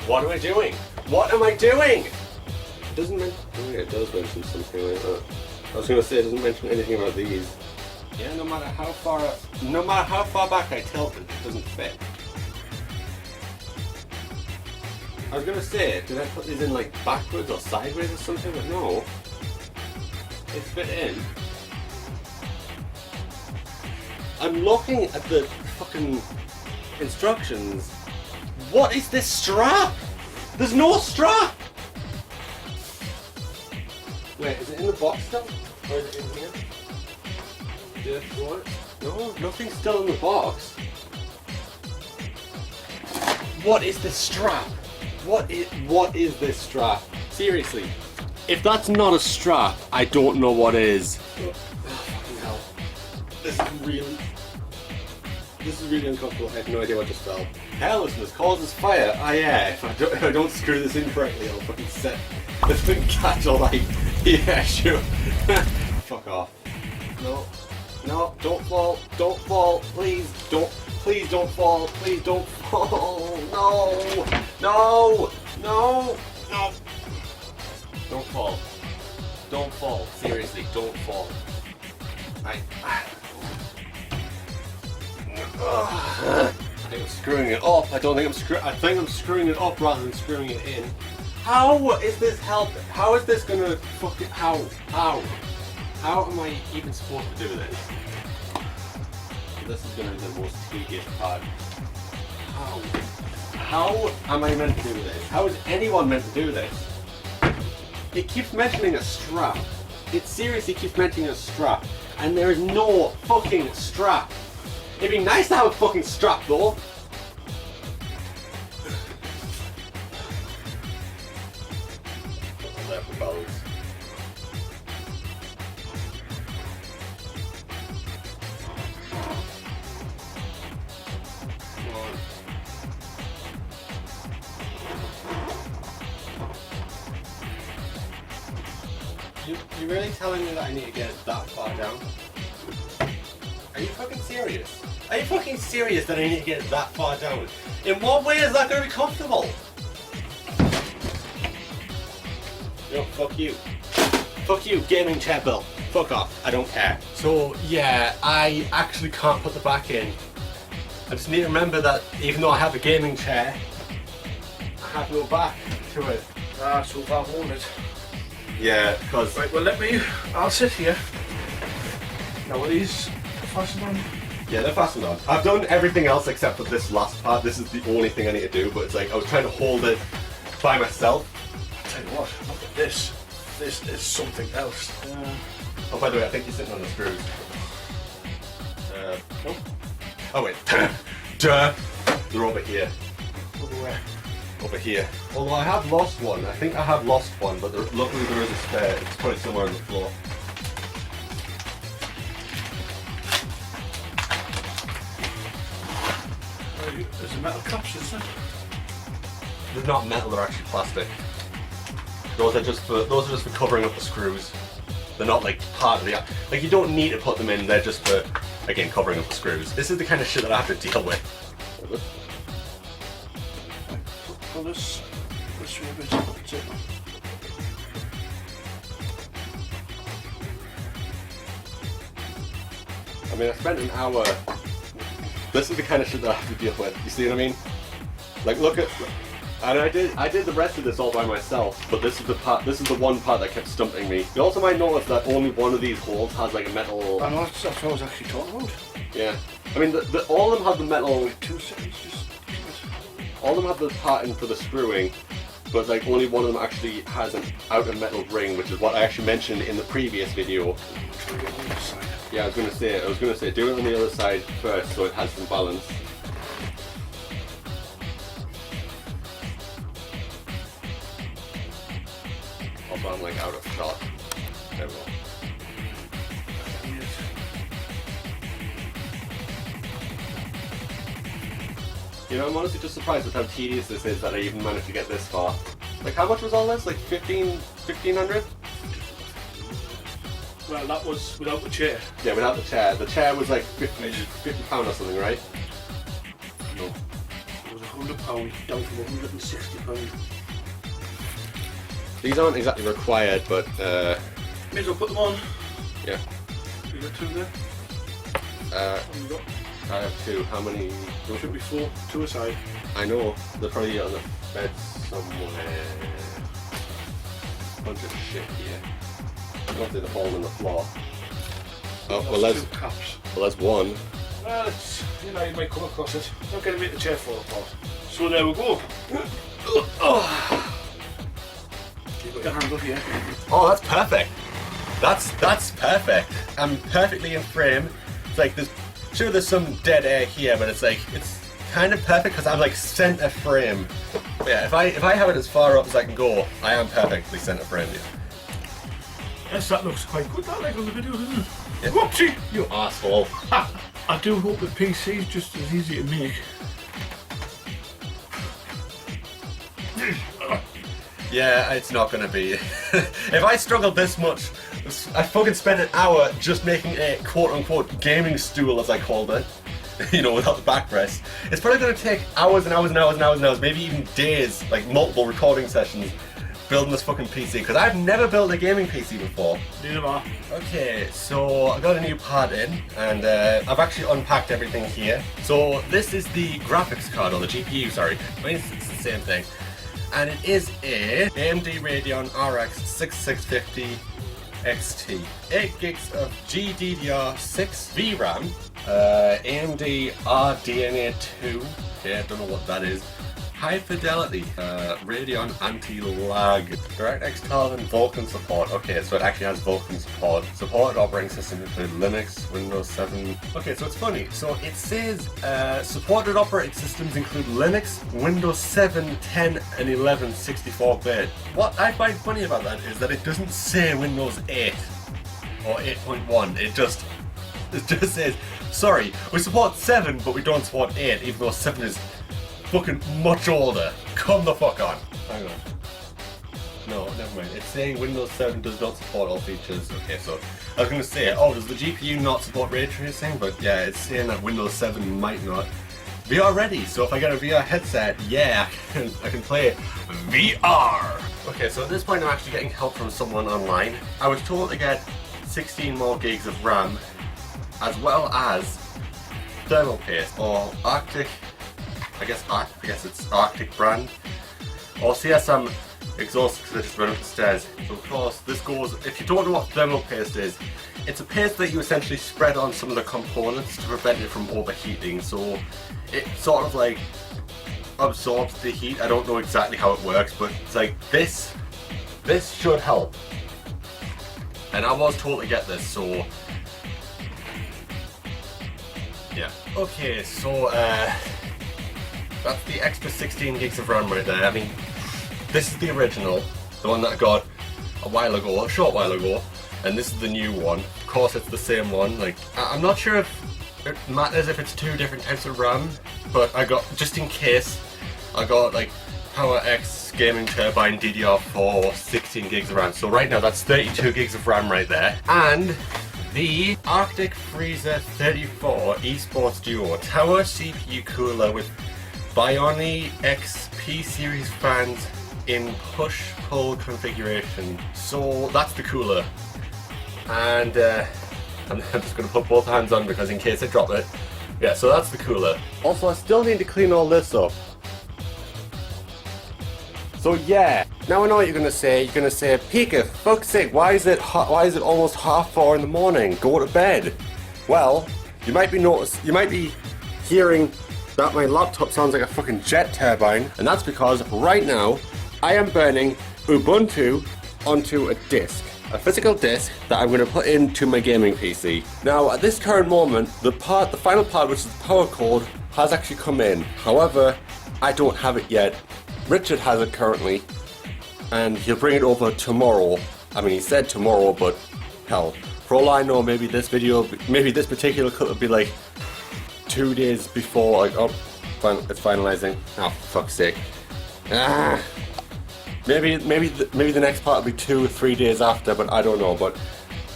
What am I doing? What am I doing? It doesn't mention, oh yeah, it does mention something like that. I was going to say it doesn't mention anything about these. Yeah, no matter how far back I tilt it, it doesn't fit. I was going to say, did I put these in like backwards or sideways or something? But no. They fit in. I'm looking at the fucking instructions. What is this strap? There's no strap! Wait, is it in the box still? Or is it in here? Yeah, what? No, nothing's still in the box. What is this strap? What is this strap? Seriously, if that's not a strap, I don't know what is. Oh, fucking hell. This is really uncomfortable. I have no idea what just fell. Carelessness causes fire. Ah yeah, if I don't screw this in correctly, I'll fucking set this thing catch alight. Yeah, sure. Fuck off. No, no, don't fall, please don't fall, please don't fall. No, no, no, no. Don't fall, seriously, don't fall. I think I'm screwing it up. I think I'm screwing it up rather than screwing it in. How is this helping? How is this gonna fucking, how am I even supposed to do this? This is gonna be the most tedious part. How am I meant to do this? How is anyone meant to do this? It keeps mentioning a strap. It seriously keeps mentioning a strap. And there is no fucking strap. It'd be nice to have a fucking strap though. You really telling me that I need to get it that far down? Are you fucking serious? Are you fucking serious that I need to get it that far down? In what way is that going to be comfortable? No, fuck you. Fuck you, gaming chair bill. Fuck off, I don't care. So yeah, I actually can't put the back in. I just need to remember that even though I have a gaming chair, I have no back to it. Ah, so far hold it. Yeah, because... Right, well I'll sit here. Now are these fastened on? Yeah, they're fastened on. I've done everything else except for this last part. This is the only thing I need to do, but it's like I was trying to hold it by myself. I'll tell you what, look at this. This is something else. Oh, by the way, I think you're sitting on the screws. No? Oh wait. Duh. They're over here. Over where? Over here. Although I have lost one. I think I have lost one, but luckily there is a spare. It's probably somewhere on the floor. There's a metal caps, isn't it? They're not metal, they're actually plastic. Those are just for covering up the screws. They're not like part of the, like you don't need to put them in, they're just for, again, covering up the screws. This is the kind of shit that I have to deal with. Pull this way a bit. That's it. I mean, I spent an hour. This is the kind of shit that I have to deal with. You see what I mean? Like, look at, and I did the rest of this all by myself. But this is the part. This is the one part that kept stumping me. You also might notice that only one of these holes has like a metal. I know, that's what I was actually talking about. Yeah. I mean, all of them have the metal. Wait, 2 seconds, just. All of them have the pattern for the screwing, but like only one of them actually has an outer metal ring, which is what I actually mentioned in the previous video. Yeah, I was gonna say, do it on the other side first so it has some balance. Also, I'm like out of shot. There we go. You know, I'm honestly just surprised with how tedious this is that I even managed to get this far. Like, how much was all this? Like 1,500? Well, that was without the chair. Yeah, without the chair. The chair was like £50 or something, right? No. It was £100 down from £160. These aren't exactly required, but May as well put them on. yeah. You got 2 there? What have you got? I have 2. How many? There should be 4, 2 aside. I know. They're probably on the bed somewhere. Bunch of shit here. Hopefully they're falling on the floor. Oh, well, That's 2 caps. Well, that's 1. Well, it's, you know, you might come across it. Not going to make the chair fall apart. So there we go. Keep your hand up here. Oh, that's perfect. That's perfect. I'm perfectly in frame. It's like there's some dead air here, but it's kind of perfect because I'm like center frame. But yeah, if I have it as far up as I can go, I am perfectly center frame. Yeah. Yes, that looks quite good. That like on the video, doesn't it? Yeah. Whoopsie! You asshole. I do hope the PC is just as easy to make. Yeah, it's not gonna be. If I struggled this much, I fucking spent an hour just making a quote-unquote gaming stool, as I called it. You know, without the backrest. It's probably gonna take hours and hours and hours and hours and hours, maybe even days, like multiple recording sessions, building this fucking PC, because I've never built a gaming PC before. Neither am I. Okay, so I got a new part in, and I've actually unpacked everything here. So this is the graphics card, or the GPU, sorry. I mean, it's the same thing. And it is a AMD Radeon RX 6650 XT. 8 gigs of GDDR6 VRAM, AMD RDNA 2, okay, I don't know what that is. High fidelity, Radeon anti-lag, DirectX 12 and Vulkan support. Okay, so it actually has Vulkan support. Supported operating systems include Linux, Windows 7. Okay, so it's funny. So it says supported operating systems include Linux, Windows 7, 10, and 11 64-bit. What I find funny about that is that it doesn't say Windows 8 or 8.1. It just says, sorry, we support 7, but we don't support 8, even though 7 is fucking much older. Come the fuck on. Hang on. No, never mind. It's saying Windows 7 does not support all features. Okay, so I was going to say, oh, does the GPU not support ray tracing? But yeah, it's saying that Windows 7 might not. VR ready. So if I get a VR headset, yeah, I can play VR. Okay, so at this point I'm actually getting help from someone online. I was told to get 16 more gigs of RAM, as well as thermal paste or Arctic. I guess it's Arctic brand, or CSM exhaust because I just went up the stairs. So of course this goes, if you don't know what thermal paste is, it's a paste that you essentially spread on some of the components to prevent it from overheating. So it sort of like absorbs the heat. I don't know exactly how it works, but it's like this should help. And I was told to get this, so yeah. Okay, so that's the extra 16 gigs of RAM right there. I mean, this is the original, the one that I got a short while ago, and this is the new one. Of course, it's the same one. Like, I'm not sure if it matters if it's two different types of RAM, but I got, just in case, I got like PowerX Gaming Turbine DDR4 16 gigs of RAM. So right now that's 32 gigs of RAM right there. And the Arctic Freezer 34 Esports Duo Tower CPU cooler with Bioni XP series fans in push-pull configuration. So that's the cooler. And I'm just going to put both hands on because in case I drop it. Yeah, so that's the cooler. Also, I still need to clean all this up. So yeah, now I know what you're going to say. You're going to say, Pika, fuck's sake, why is it almost 4:30 in the morning? Go to bed. Well, you might be hearing that my laptop sounds like a fucking jet turbine, and that's because right now I am burning Ubuntu onto a disk, a physical disk that I'm going to put into my gaming PC. Now at this current moment, the final part, which is the power cord, has actually come in. However, I don't have it yet. Richard has it currently, and he'll bring it over tomorrow. I mean, he said tomorrow, but hell, for all I know, maybe this particular clip will be like 2 days before, like, oh, it's finalizing. Oh, fuck's sake. Maybe the next part will be 2 or 3 days after, but I don't know. But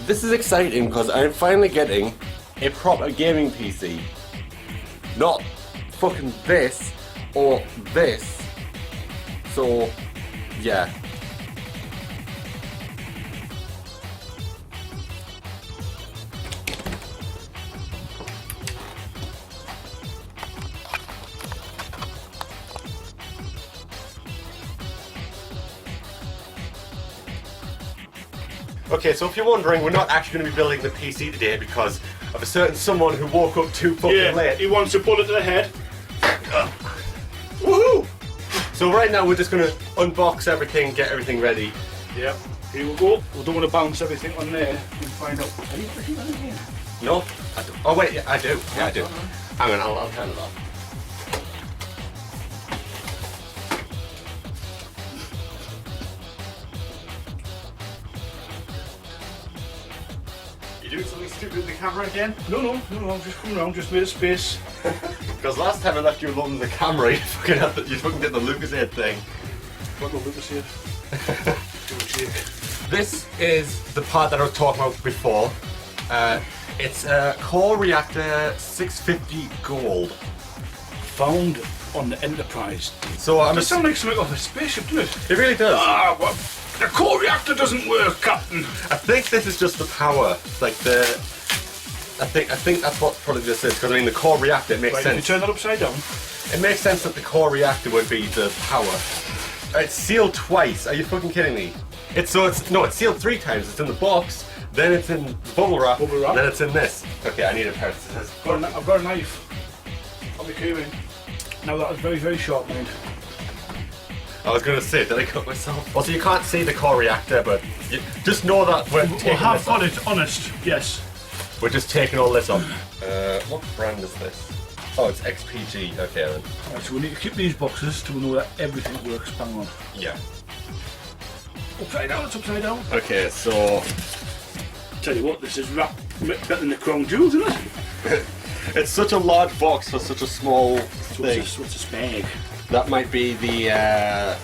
this is exciting because I'm finally getting a proper gaming PC. Not fucking this or this. So, yeah. Okay, so if you're wondering, we're not actually going to be building the PC today because of a certain someone who woke up too fucking Yeah, late. he wants a bullet to the head. Woohoo! So right now we're just gonna unbox everything, get everything ready. Yep. Here we go. We don't want to bounce everything on there and find out. Are you putting that in here? No? I don't. Oh wait, yeah, I do. Yeah, I do. Hang on, I'll turn it off. You doing something stupid with the camera again? No, I'm just coming around, just made a space. Because last time I left you alone with the camera, you fucking did the Lucasade thing. What will Lucas here? This is the part that I was talking about before. It's a core reactor 650 gold. Found on the Enterprise. So I'm It sounds like something off a spaceship, doesn't it? It really does. Ah, what? The core reactor doesn't work, Captain. I think this is just the power, like the. I think that's what probably this is, because I mean the core reactor, it makes Right, sense. if you turn that upside down. It makes sense that the core reactor would be the power. It's sealed twice. Are you fucking kidding me? It's sealed 3 times. It's in the box, then it's in bubble wrap, then it's in this. Okay, I need a pair of scissors. I've got a knife. I'll be carrying. Now that was very, very sharp, mate. I was gonna say, did I cut myself? Also, you can't see the core reactor, but you just know that we're taking We have this got off. it, honest, yes. We're just taking all this off. What brand is this? Oh, it's XPG. Okay then. Right, so we need to keep these boxes to know that everything works bang on. Yeah. Upside down, it's upside down. Okay, so Tell you what, this is wrapped better than the crown jewels, isn't it? it's such a large box for such a small thing. What's this bag? That might be the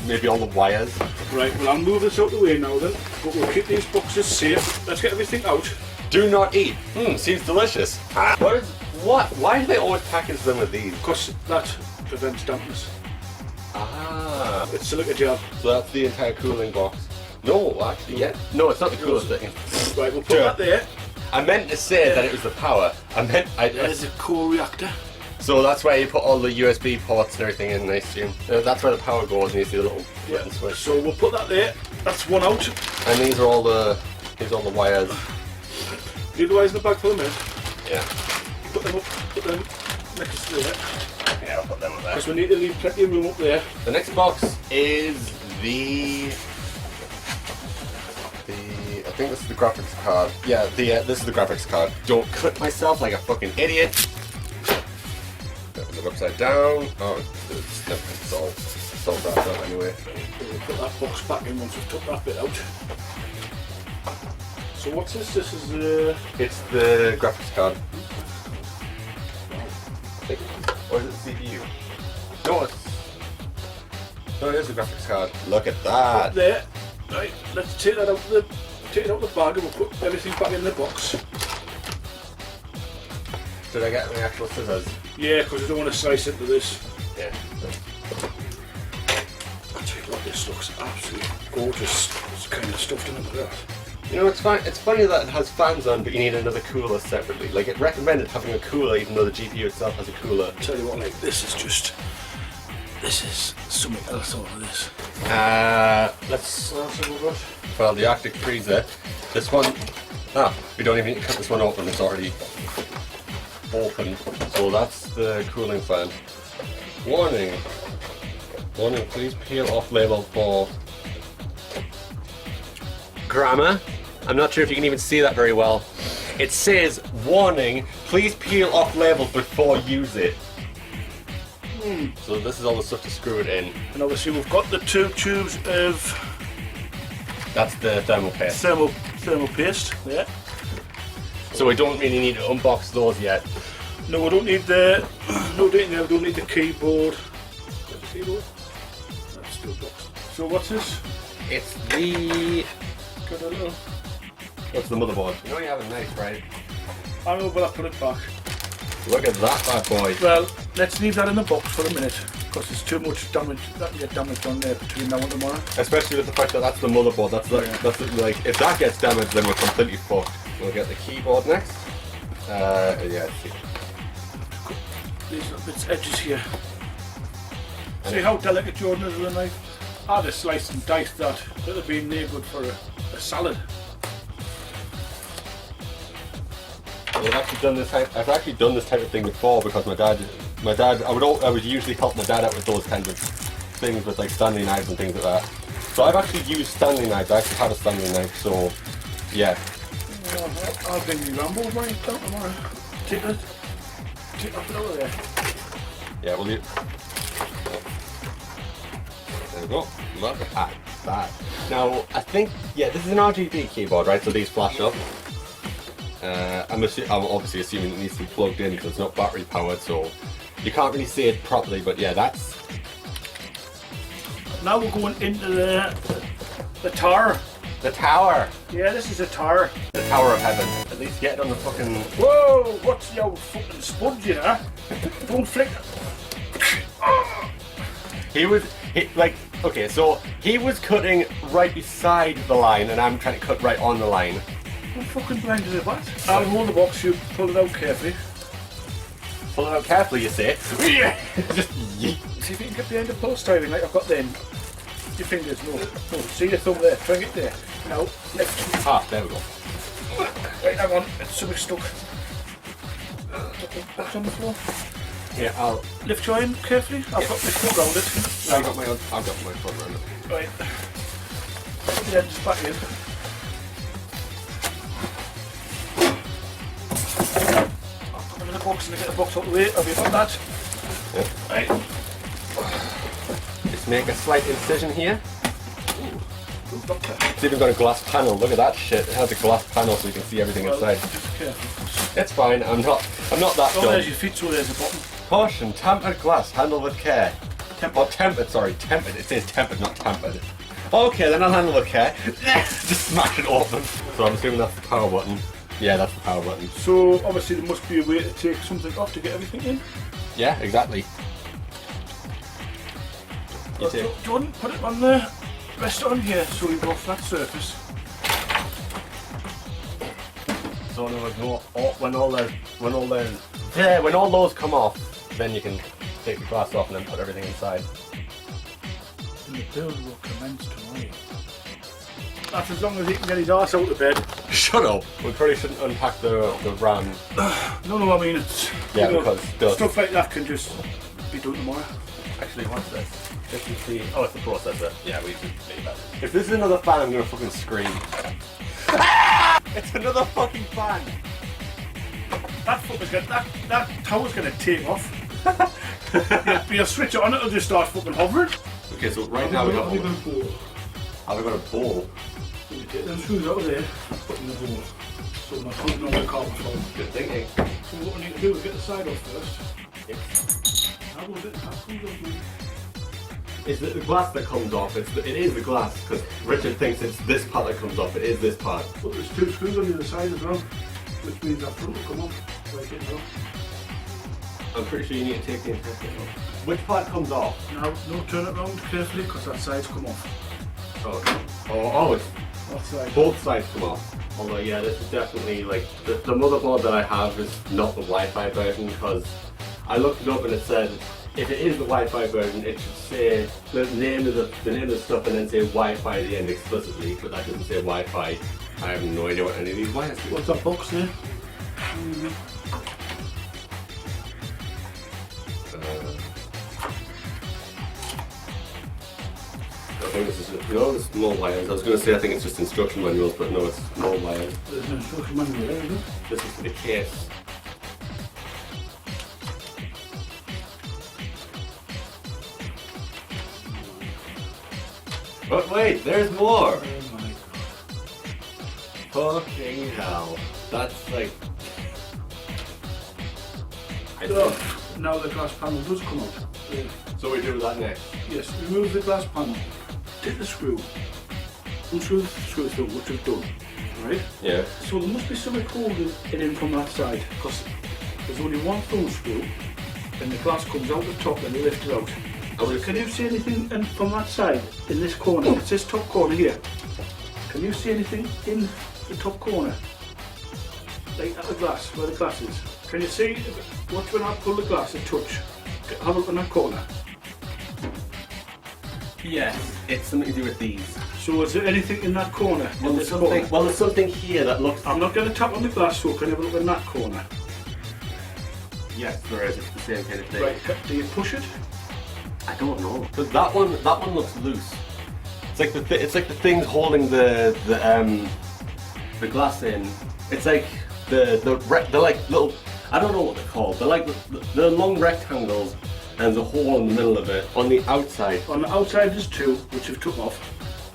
maybe all the wires. Right, well I'll move this out the way now then, but we'll keep these boxes safe. Let's get everything out. Do not eat. Seems delicious. What? Why do they always package them with these? Because that prevents dampness. Ah. It's silica gel. So that's the entire cooling box. No, actually, yeah. No, it's not the coolest thing. Right, we'll put that there. I meant to say that it was the power. There's a core reactor. So that's where you put all the USB ports and everything in, I assume. That's where the power goes, and you see the little button switch. So we'll put that there. That's one out. And these are all the wires. Leave the wires in the bag for a minute. Yeah. Put them next to there. Yeah, I'll put them up there. Because we need to leave plenty of room up there. The next box is the I think this is the graphics card. Yeah, this is the graphics card. Don't cut myself like a fucking idiot. Put it upside down. Oh, it's all wrapped up anyway. We'll put that box back in once we've took that bit out. So what's this? This is It's the graphics card. I think. Or is it the CPU? No, it is the graphics card. Look at that. there. Right, let's take that out the bag and we'll put everything back in the box. Did I get my actual scissors? Yeah, because I don't want to slice into this. Yeah. I'll tell you what, this looks absolutely gorgeous. It's kind of stuffed in it like that. You know, it's funny that it has fans on, but you need another cooler separately. Like, it recommended having a cooler, even though the GPU itself has a cooler. I'll tell you what, like, this is something else over this. Let's well, the Arctic freezer. This one, we don't even need to cut this one open. It's already open. So that's the cooling fan. Warning. Please peel off label for grammar. I'm not sure if you can even see that very well. It says, warning, please peel off label before use it. So this is all the stuff to screw it in. And obviously we've got the 2 tubes of That's the thermal paste. thermal paste there. So we don't really need to unbox those yet. No, we don't need the we don't need the keyboard. Got the keyboard? That's still boxed. So what's this? It's the... Got a little. What's the motherboard? You know you have a knife, right? I know, but I'll put it back. Look at that bad boy. Well, let's leave that in the box for a minute, because there's too much damage that can get damaged on there between now and tomorrow. Especially with the fact that that's the motherboard. That's like if that gets damaged, then we're completely fucked. We'll get the keyboard next. Yeah. These little bits edges here. See how delicate Jordan is with a knife? I'd have sliced and diced that. That would have been near good for a salad. I've actually done this type. I've actually done this type of thing before because my dad. I would usually help my dad out with those kinds of things with like Stanley knives and things like that. So I've actually used Stanley knives. I actually have a Stanley knife. So yeah. I'll bring you Rambo right down tomorrow. Take that over there. Yeah, will you? There we go. Look at that. Now I think this is an RGB keyboard, right? So these flash up. I'm obviously assuming it needs to be plugged in because it's not battery powered, so you can't really see it properly. But yeah, that's. Now we're going into the tower. The tower. Yeah, this is a tower. The Tower of Heaven. At least get it on the fucking. Whoa! What's the old fucking sponge, you know? Don't flick. Okay, so he was cutting right beside the line, and I'm trying to cut right on the line. What fucking blind is it, what? I'll hold the box, you pull it out carefully. Pull it out carefully, you say. Just yeet. See if you can get behind the post styling like I've got then. Your fingers, no. See your thumb there, try it there. Now, lift. Ah, there we go. Right, hang on, it's something stuck. Box on the floor. Yeah, I'll Lift your hand carefully. I've got my foot round it. I've got my foot around it. Right. Yeah, just back in. I'll put them in the box and get the box out of the way. Have you got that? Yeah. Right. Just make a slight incision here. Okay. It's even got a glass panel. Look at that shit. It has a glass panel so you can see everything inside. Just careful. It's fine. I'm not that Oh, dumb. there's your feet, so there's a button. Caution, tampered glass, handle with care. Tempered, sorry, tempered. It says tempered, not tampered. Okay, then I'll handle with care. Just smash it open. So I'm assuming that's the power button. Yeah, that's the power button. So obviously there must be a way to take something off to get everything in. Yeah, exactly. You Do you want to put it on there? Rest it on here so you've got a flat surface. So when all those come off, then you can take the glass off and then put everything inside. And the build will commence tomorrow. That's as long as he can get his arse out of bed. Shut up! We probably shouldn't unpack the RAM. No, I mean it's... Yeah, you know, because stuff like that can just be done tomorrow. Actually, what's this? This is the... Oh, it's the processor. Yeah, we should leave that. If this is another fan, I'm gonna fucking scream. It's another fucking fan! That tower's gonna take off. You'll switch it on, it'll just start fucking hovering. Okay, so right now we got... Have we got a bowl? You take them screws out of there, put in the bowl. So I'm not putting on the carpet floor. Good thinking. So what I need to do is get the side off first. Yep. How will it It's the glass that comes off. It is the glass, because Richard thinks it's this part that comes off. It is this part. But there's two screws on the other side as well, which means that front will come off. Like it now. I'm pretty sure you need to take the entire thing off. Which part comes off? Now, no, turn it round carefully because that side's come off. It's That side. both sides come off. Although, yeah, this is definitely like the motherboard that I have is not the Wi-Fi version, because I looked it up and it said if it is the Wi-Fi version, it should say the name of the stuff and then say Wi-Fi at the end explicitly, but that doesn't say Wi-Fi. I have no idea what any of these wires do. What's that box there? I think this is it's more wires. I was going to say I think it's just instruction manuals, but no, it's more wires. There's an instruction manual there, isn't it? This is for the case. But wait, there's more! Oh my Fucking hell. That's like... god. Now the glass panel does come out. Yeah. So we do that next? Yes, remove the glass panel. Take the screw. Unscrew the screw through, which we've done. Right? Yeah. So there must be something holding it in from that side, because there's only one thumb screw, and the glass comes out the top and you lift it out. Can you see anything from that side, in this corner? It's this top corner here. Can you see anything in the top corner? Like at the glass, where the glass is. Can you see, watch when I pull the glass and touch. Have a look in that corner. Yes, it's something to do with these. So is there anything in that corner? Well, there's something here that looks... I'm not going to tap on the glass, so can you have a look in that corner? Yes, there is. It's the same kind of thing. Right, do you push it? I don't know. But that one looks loose. It's like it's like the things holding the glass in. It's like they're like little, I don't know what they're called. They're like they're long rectangles, and there's a hole in the middle of it on the outside. On the outside there's two, which have took off.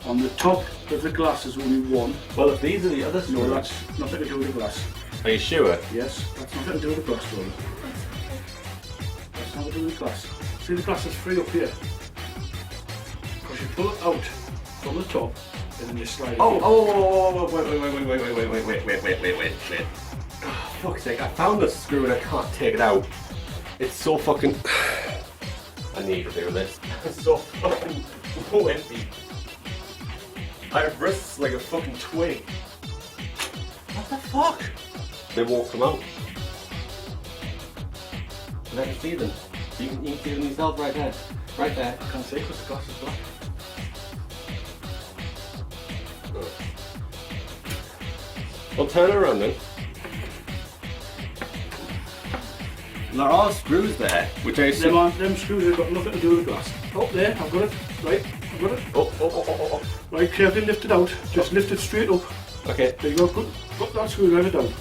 On the top of the glass there's only one. Well, if these are the other No, screws. that's nothing to do with the glass. Are you sure? Yes, that's nothing to do with the glass, Roland. That's nothing to do with the glass. See, the glass is free up here. Because you pull it out from the top and then you slide it. Oh, wait. Oh, fuck's sake, I found this screw and I can't take it out. It's so fucking... I need to do this. It's so fucking wimpy. I have wrists like a fucking twig. What the fuck? They won't come out. And I can see them. You can see them yourself right there. Right there. I can't see because the glass is black. Well, turn around then. There are screws there, which I assume... Them screws have got nothing to do with the glass. Oh, there, I've got it. Right, I've got it. Oh. Right, carefully lift it out. Just lift it straight up. Okay. There you go, put that screwdriver down.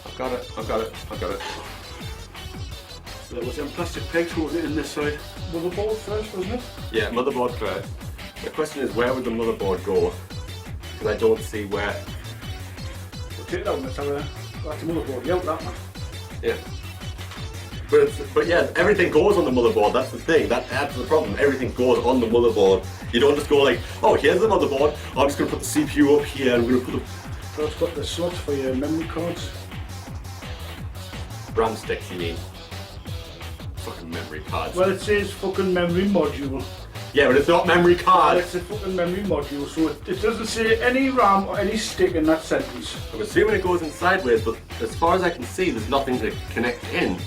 I've got it. There was some plastic pegs holding it in this side. Motherboard first, wasn't it? Yeah, motherboard first. The question is, where would the motherboard go? Because I don't see where. We'll take it out, let's have a... That's the motherboard, yeah, that one. Yeah. But yeah, everything goes on the motherboard, that's the thing. That adds to the problem. Everything goes on the motherboard. You don't just go like, oh, here's the motherboard. I'm just going to put the CPU up here and I'm going to put the... So it's got the slots for your memory cards. RAM sticks, you mean? Fucking memory cards. Well, it says fucking memory module. Yeah, but it's not memory cards. It's a fucking memory module, so it doesn't say any RAM or any stick in that sentence. I'm assuming it goes in sideways, but as far as I can see, there's nothing to connect in.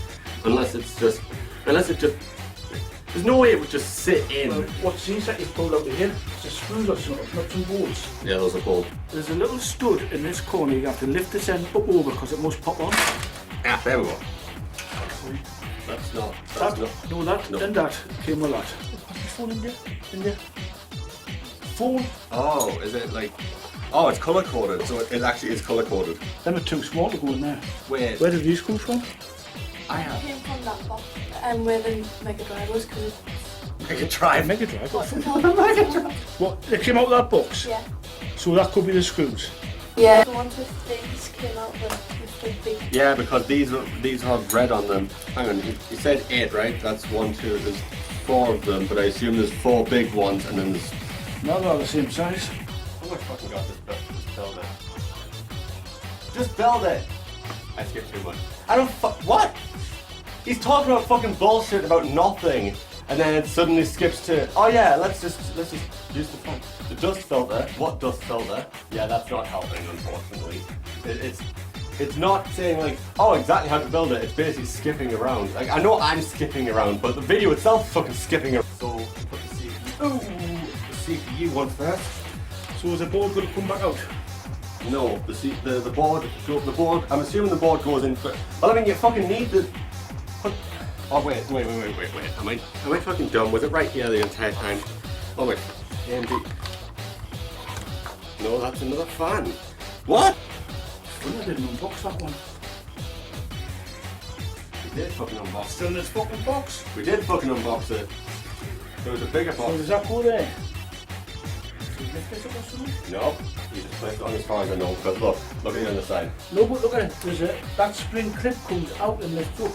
Unless it just... There's no way it would just sit in. Well, what's these that you've pulled out of here? It's a screws or something, not some bolts. Yeah, those are both. There's a little stud in this corner, you have to lift this end up over because it must pop on. Ah, there we go. That's not... No, that came with that. What's your phone in there? Phone? Oh, is it like... Oh, it's colour coded, so it actually is colour coded. Them are too small to go in there. Wait. Where did these come from? I have. It came from that box, where the Mega Drive was, because Mega Drive. Mega Drive? what's it called? Mega Drive. What? They came out of that box? Yeah. So that could be the screws? Yeah. The ones with these came out with the big... Yeah, because these have red on them. Hang on, you said 8, right? That's 1, 2, there's 4 of them, but I assume there's 4 big ones and then there's... No, they're all the same size. Oh my fucking god, just build it. Just build it! I skipped too much. I don't what? He's talking about fucking bullshit about nothing, and then it suddenly skips to, oh yeah, let's just use the phone. The dust filter. What dust filter? Yeah, that's not helping, unfortunately. It's not saying like, oh, exactly how to build it. It's basically skipping around. Like, I know I'm skipping around, but the video itself is fucking skipping around. So put the CPU. Ooh, the CPU one first. So is the board going to come back out? No, the board. I'm assuming the board goes in. Well, I mean, you fucking need the. Oh wait. Am I fucking dumb? Was it right here the entire time? Oh my. AMD. No, that's another fan. What? Well, I didn't unbox that one. We did fucking unbox Still in this fucking box? it. We did fucking unbox it. There was a bigger So box. does that go there? So you lift this up or something? No, you just placed it on as far as I know. Because look at the other side. No, but look at it. There's that spring clip comes out and lifts up.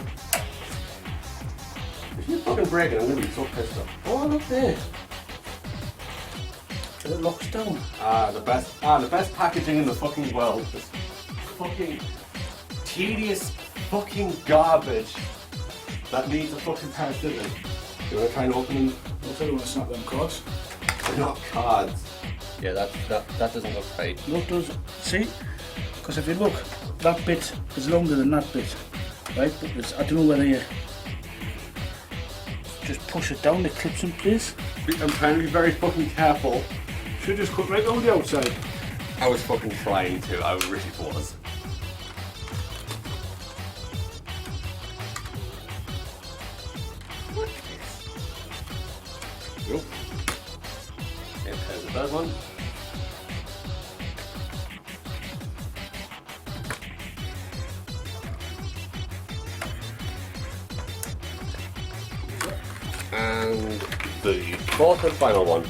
If you fucking break it, I'm gonna be so pissed off. Oh, look there. And it locks down. The best packaging in the fucking world. This fucking tedious fucking garbage that needs a fucking pair of scissors. You wanna try and open them? I'll tell you when to snap them cards. They're not cards. Yeah, that doesn't look right. Look, does see? Because if you look, that bit is longer than that bit, right? But I don't know whether you just push it down, the clips in place. I'm trying to be very fucking careful. Should just cut right on the outside. I was fucking trying to, I really was. Nope. Okay, there's the third one. And the fourth and final one.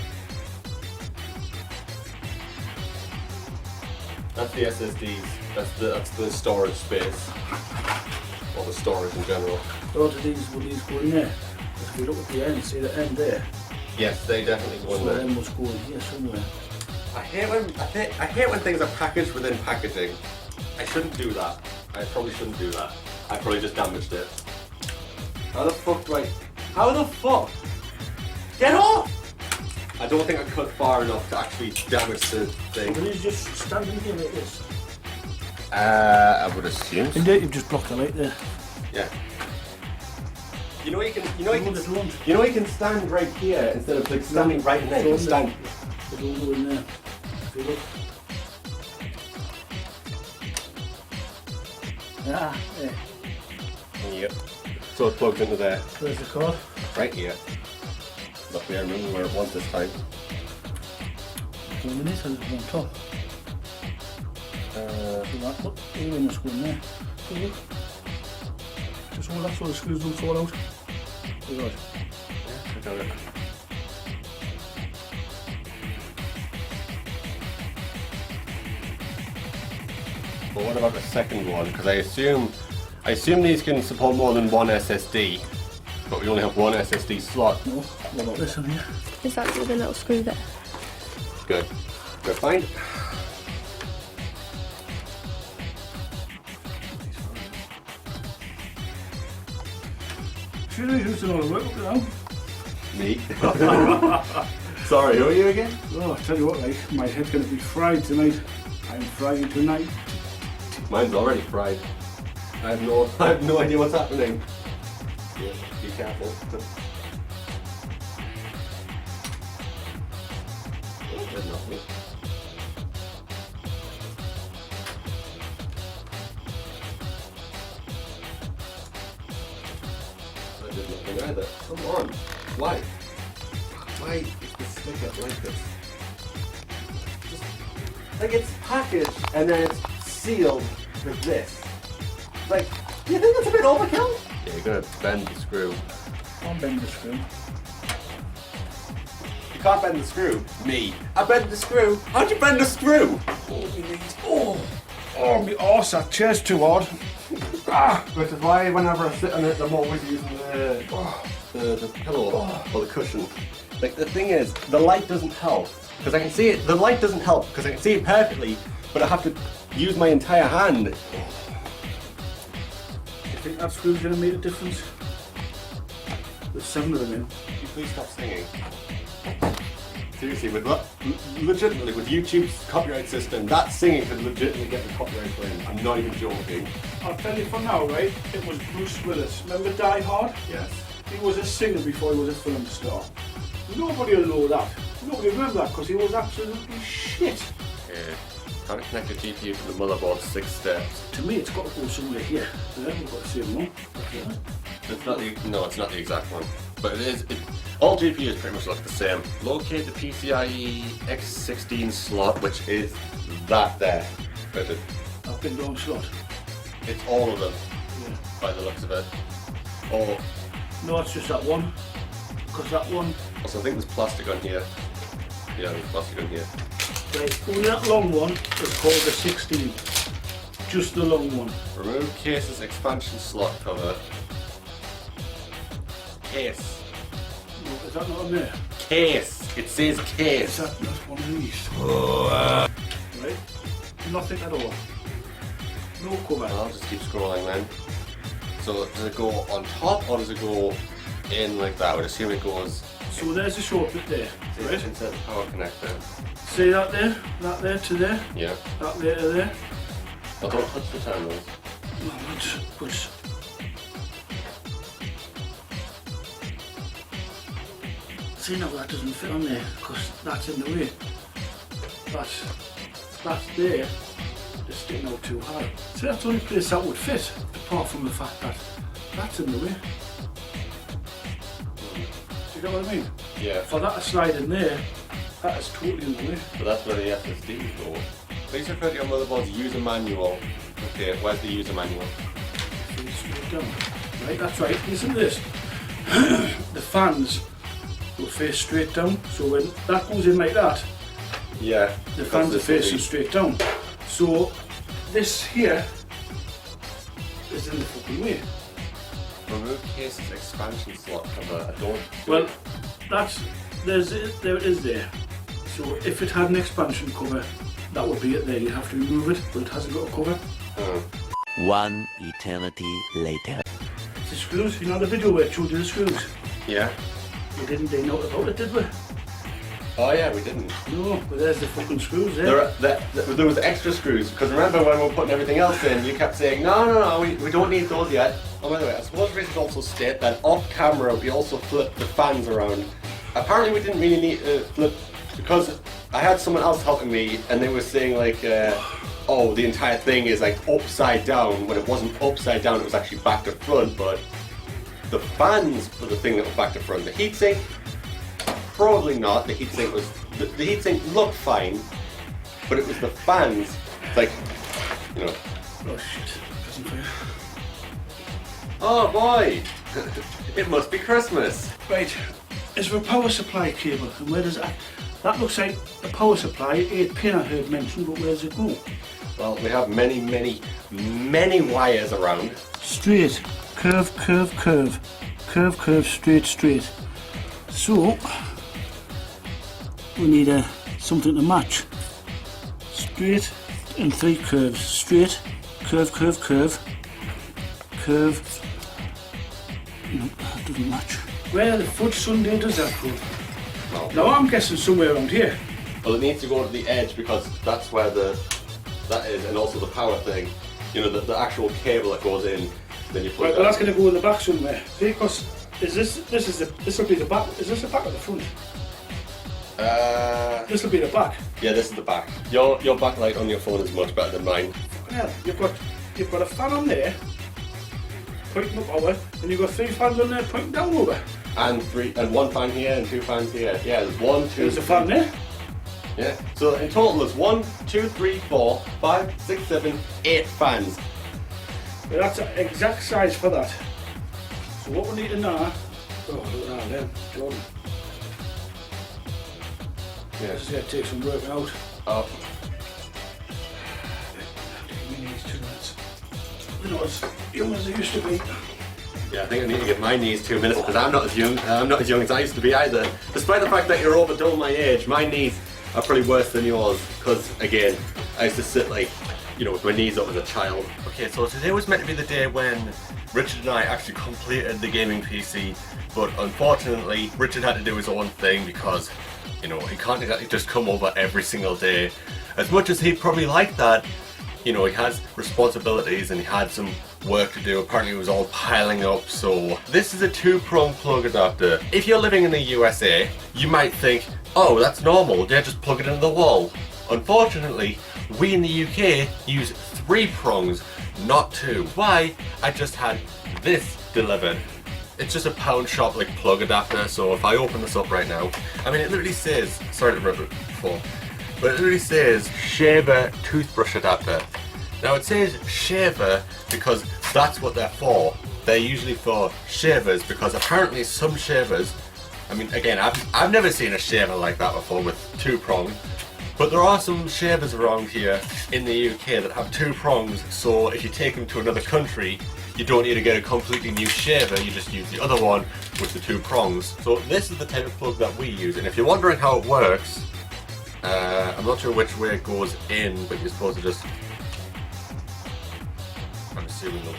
That's the SSDs. That's the storage space. Or the storage in general. Will these go in there? If we look at the end, see the end there? Yes, they definitely go in So there. then must go in here somewhere. I hate when things are packaged within packaging. I shouldn't do that. I probably shouldn't do that. I probably just damaged it. How the fuck do I... How the fuck? Get off! I don't think I cut far enough to actually damage the thing. But he's just standing here like this. I would assume. And there you've just blocked the light there. Yeah. You know you can Just lunge. stand right here instead of like standing right in there. You can stand. They don't go in there. If you look. Ah, there. Yep. So it's plugged into there. There's the cord. Right here. Luckily I remember where it was this time. Go in this and it's on top. So that, look, the must go in there. So look. Just hold that so the screws don't fall out. Oh God. Yeah, I got it. But what about the second one? Because I assume these can support more than one SSD, but we only have one SSD slot. No, what about this one here? Is that with a little screw there? Good. Good find. Should I use another work up now? Me. Sorry, who are you again? Oh, I tell you what, like, my head's going to be fried tonight. I'm frying tonight. Mine's already fried. I have no idea what's happening. Yeah, be careful. Oh, there's nothing. I did nothing either. Come on. Why? Why is the sticker like this? Just, like it's packaged and then it's sealed with this. Like, do you think that's a bit overkill? Yeah, you're gonna bend the screw. I'll bend the screw. You can't bend the screw. Me. I bend the screw. How'd you bend the screw? Oh, my arse, that chair's too hard. Which is why whenever I sit on it, I'm always using the pillow or the cushion. Like the thing is, the light doesn't help because I can see it. The light doesn't help because I can see it perfectly, but I have to use my entire hand. You think that screw's going to make a difference? There's 7 of them in. Could you please stop singing? Seriously, legitimately, with YouTube's copyright system, that singing could legitimately get the copyright claim. I'm not even joking. I'll tell you for now, right? It was Bruce Willis. Remember Die Hard? Yes. He was a singer before he was a film star. Nobody will know that. Nobody will remember that because he was absolutely shit. Yeah. How to connect the GPU to the motherboard 6 steps. To me, it's got to go somewhere here. We've got the same one. It's not it's not the exact one, but it is. All GPUs pretty much look the same. Locate the PCIe X16 slot, which is that there. Up and down slot. It's all of them, Yeah. by the looks of it. Oh, No, it's just that one. Because that one, also I think there's plastic on here. Yeah, there's plastic on here. right, only that long one is called the 16. Just the long one. Remove case's expansion slot cover. Case. No, is that not on there? Case. It says Is case. that not one of these? Right? Nothing at all. No cover. I'll just keep scrolling then. So does it go on top or does it go in like that? I would assume it goes So there's the short bit there, right? inside the power connector. See that there to there, Yeah. that there to there. But don't touch the terminals. No, which See now that doesn't fit on there because that's in the way. That's there. It's sticking out too hard. So that's the only place that would fit, apart from the fact that that's in the way. Do you get what I mean? Yeah. For that to slide in there, that is totally in the way. But that's where the SSD go. Please refer to your motherboard's user manual. Okay, where's the user manual? Feed straight down. Right, that's right. Listen to this. The fans will face straight down. So when that goes in like that, Yeah. the fans are facing straight down. So this here is in the fucking way. Remove case's expansion slot cover. I don't. Well, there it is there. So if it had an expansion cover, that would be it there. You'd have to remove it, but it hasn't got a cover. One eternity later. It's the screws. You know the video where it showed you the screws? Yeah. We didn't know about it, did we? Oh yeah, we didn't. No, but there's the fucking screws there. There was extra screws, because remember when we were putting everything else in, you kept saying, no, we don't need those yet. Oh, by the way, I suppose we should also state that off camera we also flipped the fans around. Apparently we didn't really need to flip, because I had someone else helping me, and they were saying like, oh, the entire thing is like upside down, when it wasn't upside down, it was actually back to front, but the fans were the thing that was back to front. The heatsink, probably not. The heatsink was, the heatsink looked fine, but it was the fans, like, you know. Oh shit, doesn't fair. Oh boy, it must be Christmas. Right, is there a power supply cable, and where does that looks like a power supply, 8 pin I heard mentioned, but where does it go? Well, we have many wires around. Straight, curve, curve, curve, curve, curve, straight, straight. So we need something to match. Straight and 3 curves. Straight, curve, curve, curve, curve. No, that doesn't match. Where the fudge Sunday does that go? Well, Now I'm guessing somewhere around here. well, it needs to go to the edge because that's where that is, and also the power thing. You know, the actual cable that goes in. Then you put. Right, well that's going to go in the back somewhere. Because this will be the back. Is this the back or the front? This will be the back. Yeah, this is the back. Your backlight on your phone is much better than mine. Fucking hell, you've got a fan on there, pointing up over, and you've got 3 fans on there pointing down over. And 1 fan here and 2 fans here. Yeah, there's 1, 2. There's a fan there. Yeah. So in total there's 1, 2, 3, 4, 5, 6, 7, 8 fans. But that's the exact size for that. So what we need to know, oh look at that there, Jordan. Yeah. This is going to take some working out. Oh. Give me these 2 minutes. They're not as young as they used to be. Yeah, I think I need to give my knees 2 minutes because I'm not as young. I'm not as young as I used to be either. Despite the fact that you're over double my age, my knees are probably worse than yours. Because again, I used to sit like, you know, with my knees up as a child. Okay, so today was meant to be the day when Richard and I actually completed the gaming PC, but unfortunately Richard had to do his own thing because, you know, he can't exactly just come over every single day. As much as he'd probably like that, you know, he has responsibilities and he had some work to do. Apparently it was all piling up. So this is a 2-prong plug adapter. If you're living in the USA, you might think, oh, that's normal, yeah, just plug it into the wall. Unfortunately, we in the UK use 3 prongs, not 2. Why? I just had this delivered. It's just a pound shop like plug adapter, so if I open this up right now, I mean it literally says, sorry to rip it before, but it literally says shaver toothbrush adapter. Now it says shaver because that's what they're for. They're usually for shavers because apparently some shavers, I mean again I've never seen a shaver like that before with 2 prongs, but there are some shavers around here in the UK that have 2 prongs, so if you take them to another country you don't need to get a completely new shaver, you just use the other one with the 2 prongs. So this is the type of plug that we use, and if you're wondering how it works, I'm not sure which way it goes in, but you're supposed to just, I'm assuming the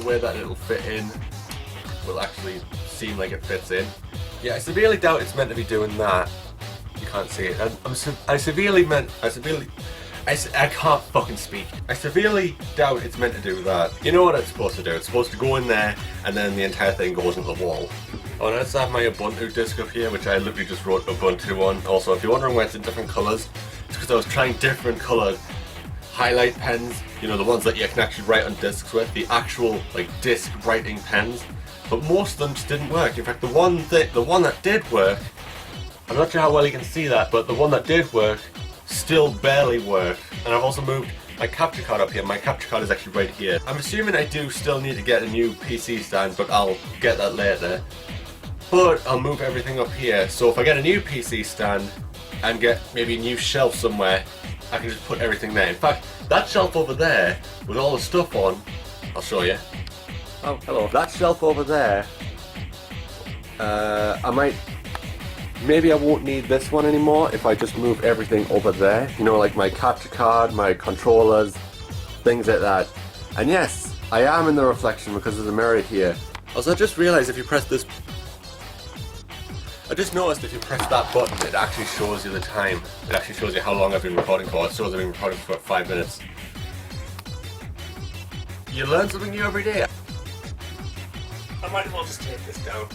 way that it'll fit in will actually seem like it fits in. Yeah, I severely doubt it's meant to be doing that. You can't see it. I I can't fucking speak. I severely doubt it's meant to do that. You know what it's supposed to do? It's supposed to go in there and then the entire thing goes into the wall. Oh, and I also have my Ubuntu disc up here, which I literally just wrote Ubuntu on. Also, if you're wondering why it's in different colours, it's because I was trying different coloured highlight pens. You know, the ones that you can actually write on discs with, the actual like disc writing pens. But most of them just didn't work. In fact, the one that did work, I'm not sure how well you can see that, but the one that did work still barely worked. And I've also moved my capture card up here. My capture card is actually right here. I'm assuming I do still need to get a new PC stand, but I'll get that later. But I'll move everything up here. So if I get a new PC stand and get maybe a new shelf somewhere, I can just put everything there. In fact, that shelf over there with all the stuff on, I'll show you. Oh, hello. That shelf over there, maybe I won't need this one anymore if I just move everything over there. You know, like my capture card, my controllers, things like that. And yes, I am in the reflection because there's a mirror here. Also, I just realized if you press this... I just noticed if you press that button, it actually shows you the time. It actually shows you how long I've been recording for. It shows I've been recording for 5 minutes. You learn something new every day. I might as well just take this down.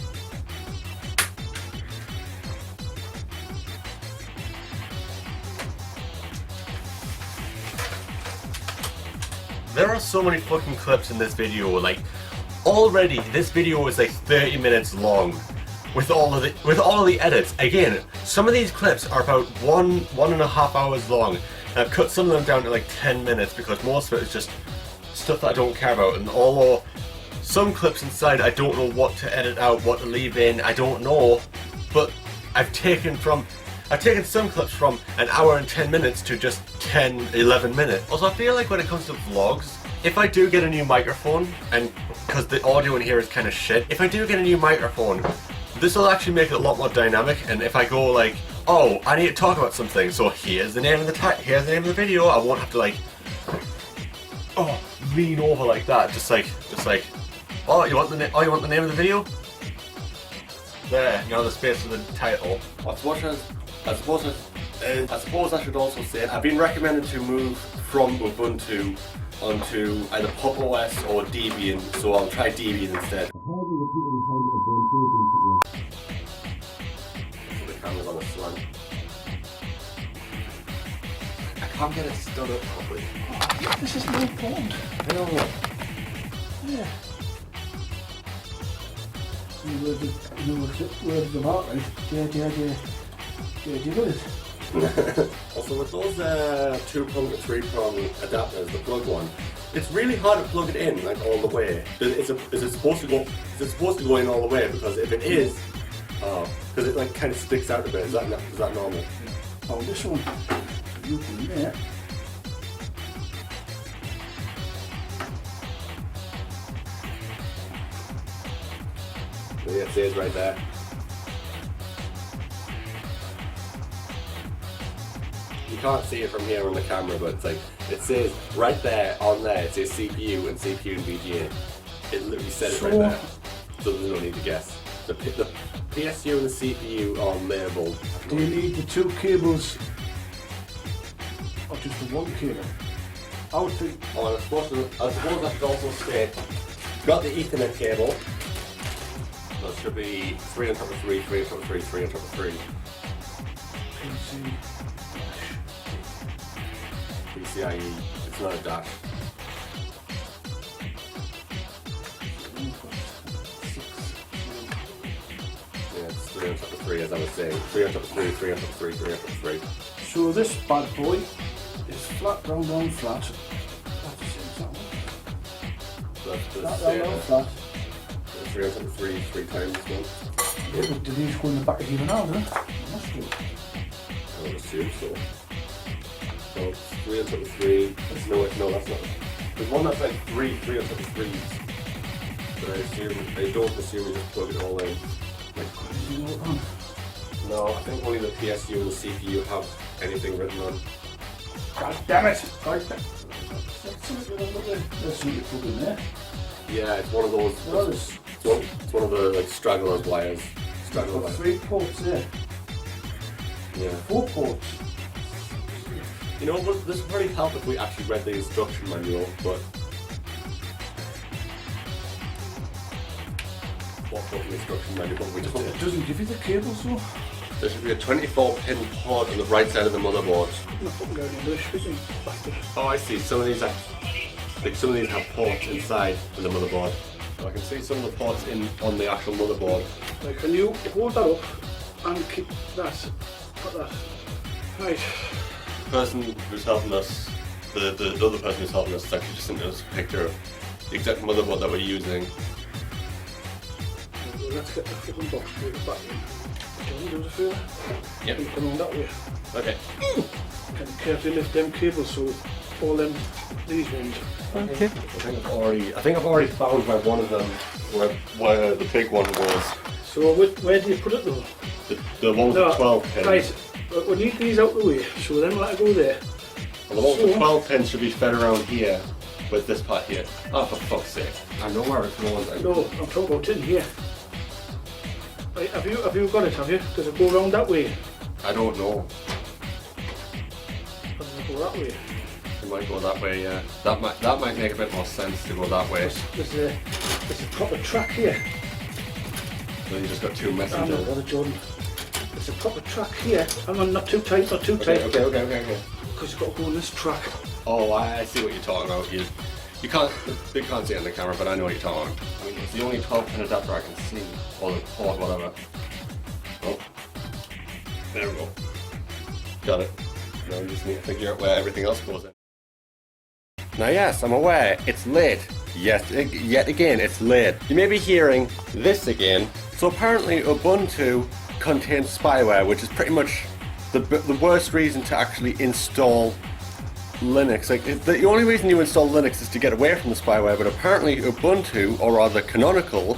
There are so many fucking clips in this video, like, already this video is like 30 minutes long with all of the edits. Again, some of these clips are about 1.5 hours long, and I've cut some of them down to like 10 minutes because most of it is just stuff that I don't care about, and although some clips inside I don't know what to edit out, what to leave in, I don't know, but I've taken some clips from an hour and 10 minutes to just 10-11 minutes. Also, I feel like when it comes to vlogs, if I do get a new microphone, and because the audio in here is kind of shit, if I do get a new microphone, this will actually make it a lot more dynamic. And if I go like, oh, I need to talk about something, so here's the name of the video, I won't have to like, oh, lean over like that, just like, oh, you want the name of the video? There, you know, the space for the title. I suppose I should also say I've been recommended to move from Ubuntu onto either Pop OS or Debian, so I'll try Debian instead. The camera's on a slant. I can't get it stood up properly. Oh, this is no pond. I know. Yeah. Words them out, right? Yeah, do it. Also, with those 2-prong to 3-prong adapters, the plug one, it's really hard to plug it in like all the way. Is it supposed to go in all the way? Because if it is, because it like kind of sticks out a bit. Is that normal? Oh, this one. You can there. Yeah, it says right there. You can't see it from here on the camera, but it's like, it says right there, on there, it says CPU and VGA. It literally said it right there. So there's no need to guess. The PSU and the CPU are labelled. Do you need the two cables or just the one cable? I would think. Oh, and I suppose I should also state, got the Ethernet cable. That should be 3 on top of 3, 3 on top of 3, 3 on top of 3. PCIe, it's not a dash. Yeah, it's 3 on top of 3 as I was saying. 3 on top of 3, 3 on top of 3, 3 on top of 3. So this bad boy is flat, round, flat. That's the That's round, flat. 3 on top of 3, 3 times as well. Yeah, but do these go in the back of even now, don't they? Must do. I would assume so. So 3 on top of 3. No, that's not. There's one that's like 3 on top of 3s. But I don't assume you just plug it all in. No, I think only the PSU and the CPU have anything written on. God damn it! God damn it. There's something you put in there. Yeah, it's one of those. It's one of the like stragglers wires. Straggler wires. 3 ports there. Yeah. 4 ports. You know, this would probably help if we actually read the instruction manual, but... What about the instruction manual? But we just want It doesn't give you the cables though. There should be a 24-pin port on the right side of the motherboard. I'm not fucking going English, fishing bastard. Oh, I see. Some of these have ports inside the motherboard. So I can see some of the ports on the actual motherboard. Right, can you hold that up and keep that, put that. Right. The person who's helping us, the other person who's helping us, is actually just sent us a picture of the exact motherboard that we're using. Well, let's get the fucking box back in. Can you do the feel? Yep. You come on that way. Okay. Can you carefully lift them cables so all them, these ones. Okay. I think I've already found where one of them, where the big one was. So where do you put it though? The one with the 12 pins. Right, we need these out the way, so then we'll let it go there. Well, the one with the 12 pins should be fed around here, with this part here. Oh, for fuck's sake. I know where it's going. No, I'm talking about in here. Right, have you got it, have you? Does it go around that way? I don't know. Or does it go that way? It might go that way, yeah. That might make a bit more sense to go that way. There's a proper track here. So you just got two I'm not messengers. bothered, Jordan. There's a proper track here. Hang on, not too tight, not too tight. Okay. Because you've got to go on this track. Oh, I see what you're talking about. You can't see it on the camera, but I know what you're talking about. I mean, it's the only 12 pin adapter I can see. Or the port, whatever. Oh. There we go. Got it. Now we just need to figure out where everything else goes in. Now yes, I'm aware, it's late. Yes, yet again, it's late. You may be hearing this again. So apparently Ubuntu contains spyware, which is pretty much the worst reason to actually install Linux. Like, the only reason you install Linux is to get away from the spyware, but apparently Ubuntu, or rather Canonical,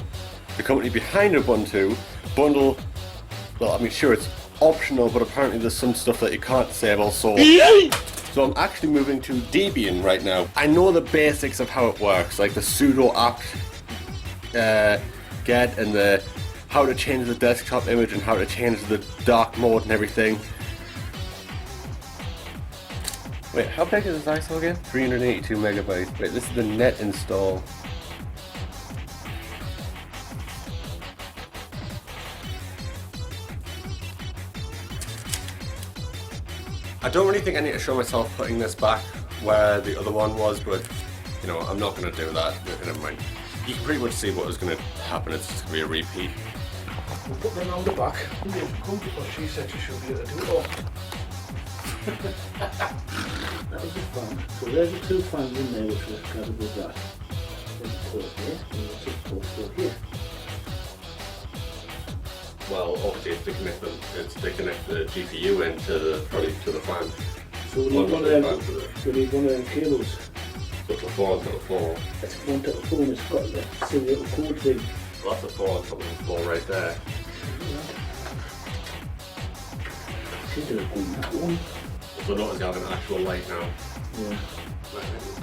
the company behind Ubuntu, bundle, well, I mean, sure, it's optional, but apparently there's some stuff that you can't disable, so I'm actually moving to Debian right now. I know the basics of how it works, like the sudo apt get and the how to change the desktop image and how to change the dark mode and everything. Wait, how big is this ISO again? 382 megabytes. Wait, this is the net install. I don't really think I need to show myself putting this back where the other one was, but you know, I'm not going to do that. Never mind. You can pretty much see what was going to happen. It's just going to be a repeat. We'll put them around the back. Well, she said she should be able to do it all. That was the fan. So there's the two fans in there which we're going to go that. There's a port here, and there's a port here. Well, obviously it's to connect them. It's to connect the GPU into the fan. So we need one of them cables. So it's a 4 on top of 4. It's one to the phone, it's got the silly little code thing. Well, that's a 4 on top of the 4 right there. Should have done that one. So notice you have an actual light now. Yeah.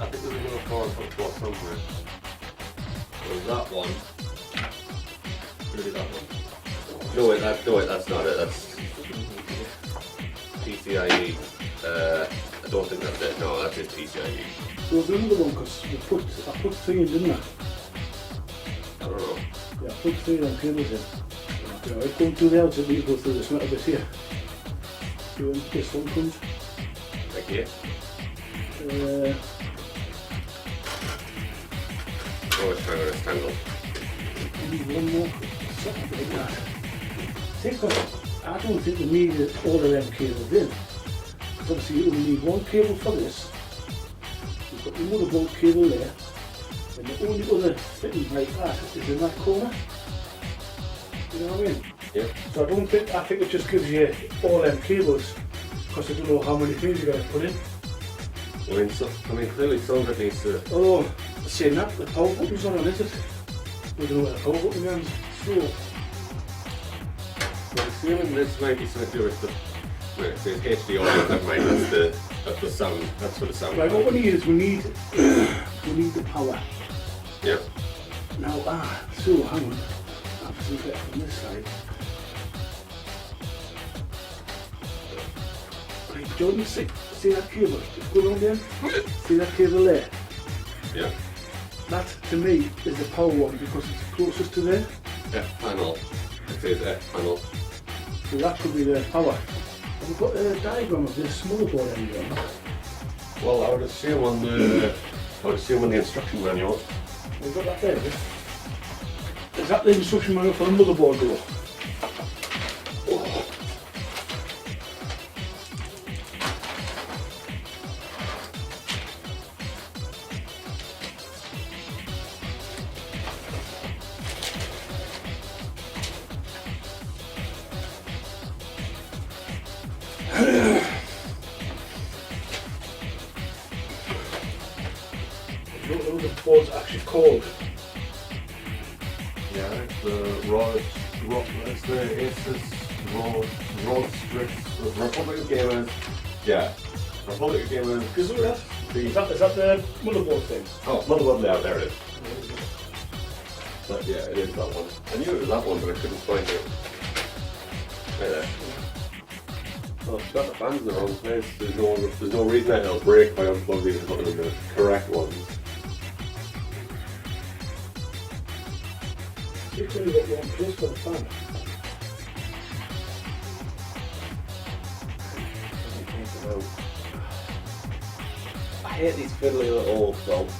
I think there's another 4 on top of 4 somewhere. So that one. Maybe that one. No wait, that's not it. That's PCIe. I don't think that's it. No, that's just PCIe. So there's another one because I put 3 in, didn't I? I don't know. Yeah, I put 3 on cables in. Yeah, I go through the outside, you go through this little bit here. See when this one comes. Like here. Oh, it's trying to rectangle. I need one more. Something like that. I don't think we need all of them cables in. Because obviously you only need one cable for this. You've got the motherboard cable there. And the only other fitting like that is in that corner. You know what I mean? Yeah. So I think it just gives you all them cables. Because I don't know how many things you're going to put in. I mean, clearly some of it needs to... Oh, saying that, the power button's not on, is it? We don't know where the power button is. So, I'm assuming this might be something to do with the... Wait, it says HD audio, never mind, that's the sound, that's for the sound. right, what we need is we need the power. Yeah. Now, so hang on. I have to get from this side. Right. Jordan, see that cable? Just go around there. See that cable there? Yeah. That, to me, is the power one because it's closest to there. F panel. It says F panel. So that could be the power. Have we got a diagram of this motherboard anywhere? Well, I would assume on the instruction manual. We've got that there, is it? Is that the instruction manual for the motherboard door? Oh. I don't know what the board's actually called. Yeah, it's the it's the Asus Raw Strix Republic of Gamers. Yeah, Republic of Gamers. Is that the motherboard thing? Oh, motherboard layout, there it is. But yeah, it is that one. I knew it was that one, but I couldn't find it. Right there. Oh, it's got the fans in the wrong place. There's no reason that it'll break if I unplug these and put them in the correct ones. It's only got one place for the fan. I hate these fiddly little plugs.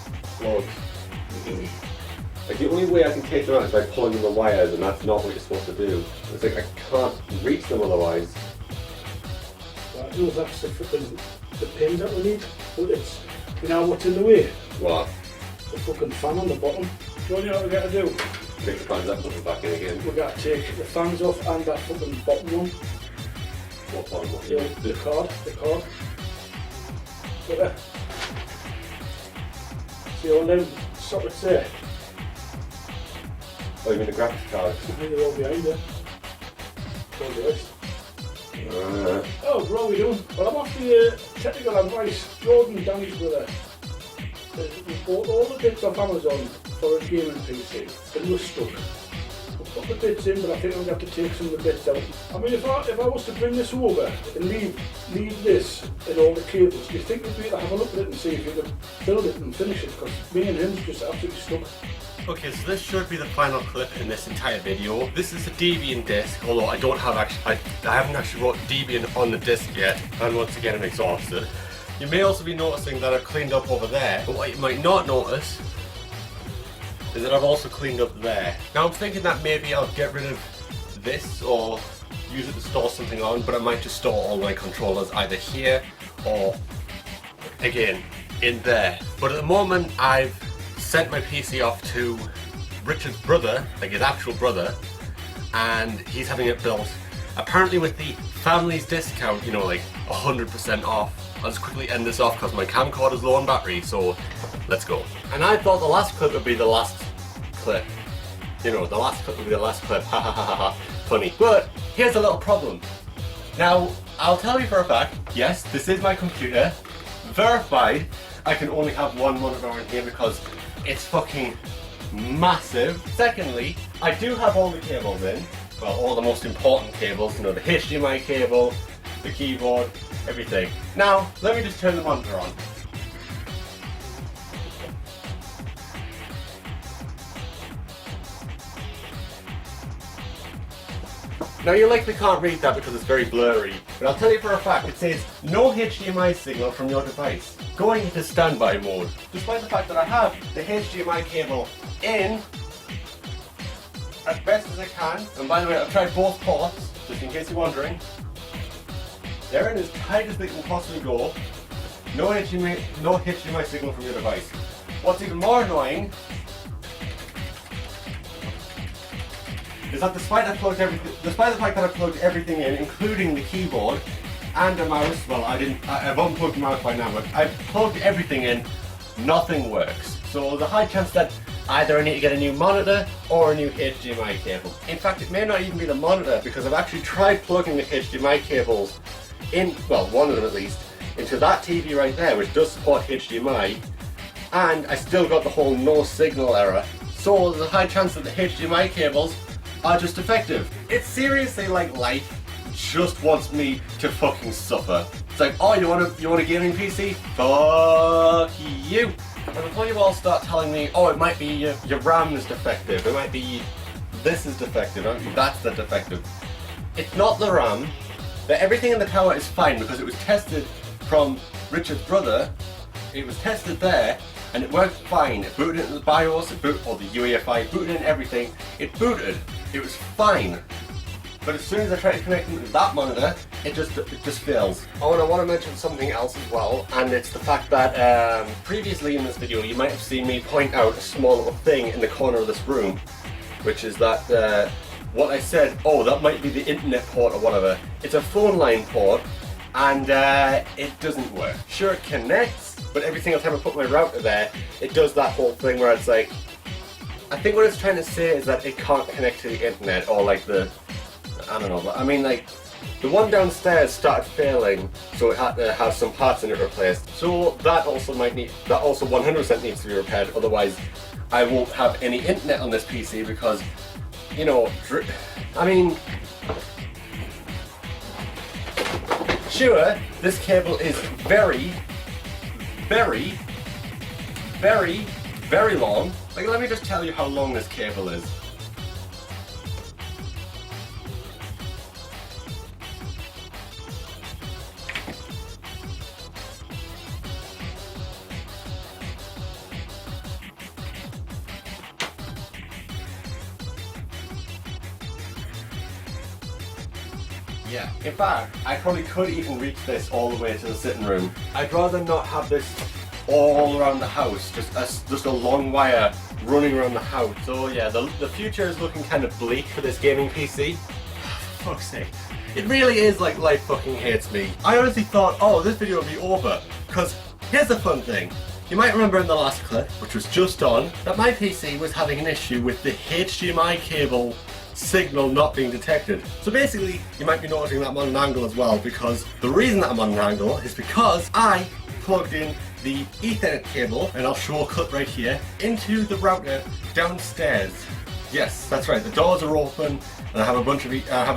Like the only way I can take them out is by pulling on the wires, and that's not what you're supposed to do. It's like I can't reach them otherwise. Well, I know that's the pins that we need, but it's, you know what's in the way? What? The fucking fan on the bottom. Do you know what we got to do? Take the fans up and put them back in again. We got to take the fans off and that fucking bottom one. What bottom one? The card. But see all them sockets there? Oh, you mean the graphics card? I think they're all behind there. All the rest. Oh, what are we doing? Well, I'm after your technical advice. Jordan, Danny's brother. We bought all the bits off Amazon for a gaming PC, and we're stuck. We've got the bits in, but I think I'm going to have to take some of the bits out. I mean, if I was to bring this over and leave this and all the cables, do you think we'd be able to have a look at it and see if you could build it and finish it? Because me and him's just absolutely stuck. Okay, so this should be the final clip in this entire video. This is a Debian disk, although I don't have I haven't actually wrote Debian on the disk yet, and once again I'm exhausted. You may also be noticing that I've cleaned up over there, but what you might not notice is that I've also cleaned up there. Now I'm thinking that maybe I'll get rid of this or use it to store something on, but I might just store all my controllers either here or, again, in there. But at the moment I've sent my PC off to Richard's brother, like his actual brother, and he's having it built. Apparently with the family's discount, you know, like 100% off. I'll just quickly end this off because my camcorder's low on battery, so let's go. And I thought the last clip would be the last clip. You know, the last clip would be the last clip, ha ha ha ha ha, funny. But here's a little problem. Now, I'll tell you for a fact, yes, this is my computer, verified. I can only have one monitor in here because it's fucking massive. Secondly, I do have all the cables in. Well, all the most important cables, you know, the HDMI cable, the keyboard, everything. Now, let me just turn the monitor on. Now you likely can't read that because it's very blurry, but I'll tell you for a fact, it says no HDMI signal from your device, going into standby mode, despite the fact that I have the HDMI cable in as best as I can. And by the way, I've tried both ports, just in case you're wondering. They're in as tight as they can possibly go. No HDMI signal from your device. What's even more annoying is that despite the fact that I plugged everything in, including the keyboard and a mouse, well, I've unplugged the mouse by now, but I've plugged everything in, nothing works. So there's a high chance that either I need to get a new monitor or a new HDMI cable. In fact, it may not even be the monitor, because I've actually tried plugging the HDMI cables in, well, one of them at least, into that TV right there, which does support HDMI, and I still got the whole no signal error. So there's a high chance that the HDMI cables are just defective. It's seriously like life. just wants me to fucking suffer. It's like, oh, you want a gaming PC? Fuck you. And before you all start telling me, oh, it might be your RAM is defective, it might be this is defective, that's the defective. It's not the RAM. Everything in the tower is fine because it was tested from Richard's brother. It was tested there and it worked fine. It booted into the BIOS, or the UEFI, booted in everything. It booted. It was fine. But as soon as I try to connect it to that monitor, it just fails. Oh, and I want to mention something else as well, and it's the fact that previously in this video you might have seen me point out a small little thing in the corner of this room, which is that what I said, oh, that might be the internet port or whatever. It's a phone line port, and it doesn't work. Sure, it connects, but every single time I put my router there, it does that whole thing where it's like, I think what it's trying to say is that it can't connect to the internet, or like I don't know, but I mean, like, the one downstairs started failing, so it had to have some parts in it replaced. So that also 100% needs to be repaired, otherwise I won't have any internet on this PC because, you know, I mean, sure, this cable is very, very, very, very long. Like, let me just tell you how long this cable is. Yeah, in fact, I probably could even reach this all the way to the sitting room. I'd rather not have this all around the house, just a long wire running around the house. So yeah, the future is looking kind of bleak for this gaming PC. For fuck's sake. It really is like life fucking hates me. I honestly thought, oh, this video would be over, because here's the fun thing. You might remember in the last clip, which was just on, that my PC was having an issue with the HDMI cable signal not being detected. So basically, you might be noticing that I'm on an angle as well, because the reason that I'm on an angle is because I plugged in the Ethernet cable, and I'll show a clip right here, into the router downstairs. Yes, that's right, the doors are open, and I have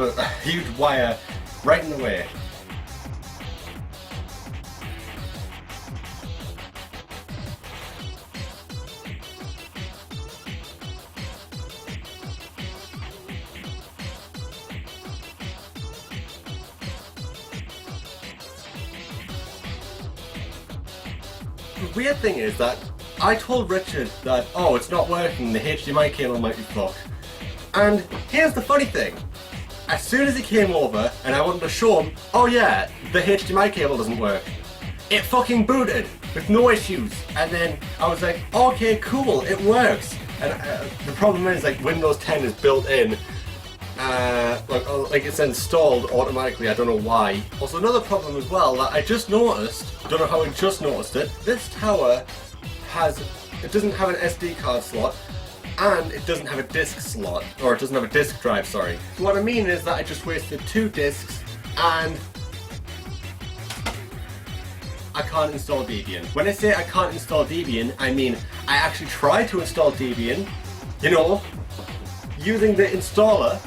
a huge wire right in the way. The weird thing is that I told Richard that, oh, it's not working, the HDMI cable might be fucked. And here's the funny thing. As soon as he came over and I wanted to show him, oh yeah, the HDMI cable doesn't work, it fucking booted with no issues. And then I was like, okay, cool, it works. And the problem is, like, Windows 10 is built in. Like it's installed automatically, I don't know why. Also, another problem as well that I just noticed, don't know how I just noticed it, this tower doesn't have an SD card slot, and it doesn't have a disk slot, or it doesn't have a disk drive, sorry. So what I mean is that I just wasted 2 disks, and I can't install Debian. When I say I can't install Debian, I mean I actually tried to install Debian, you know, using the installer,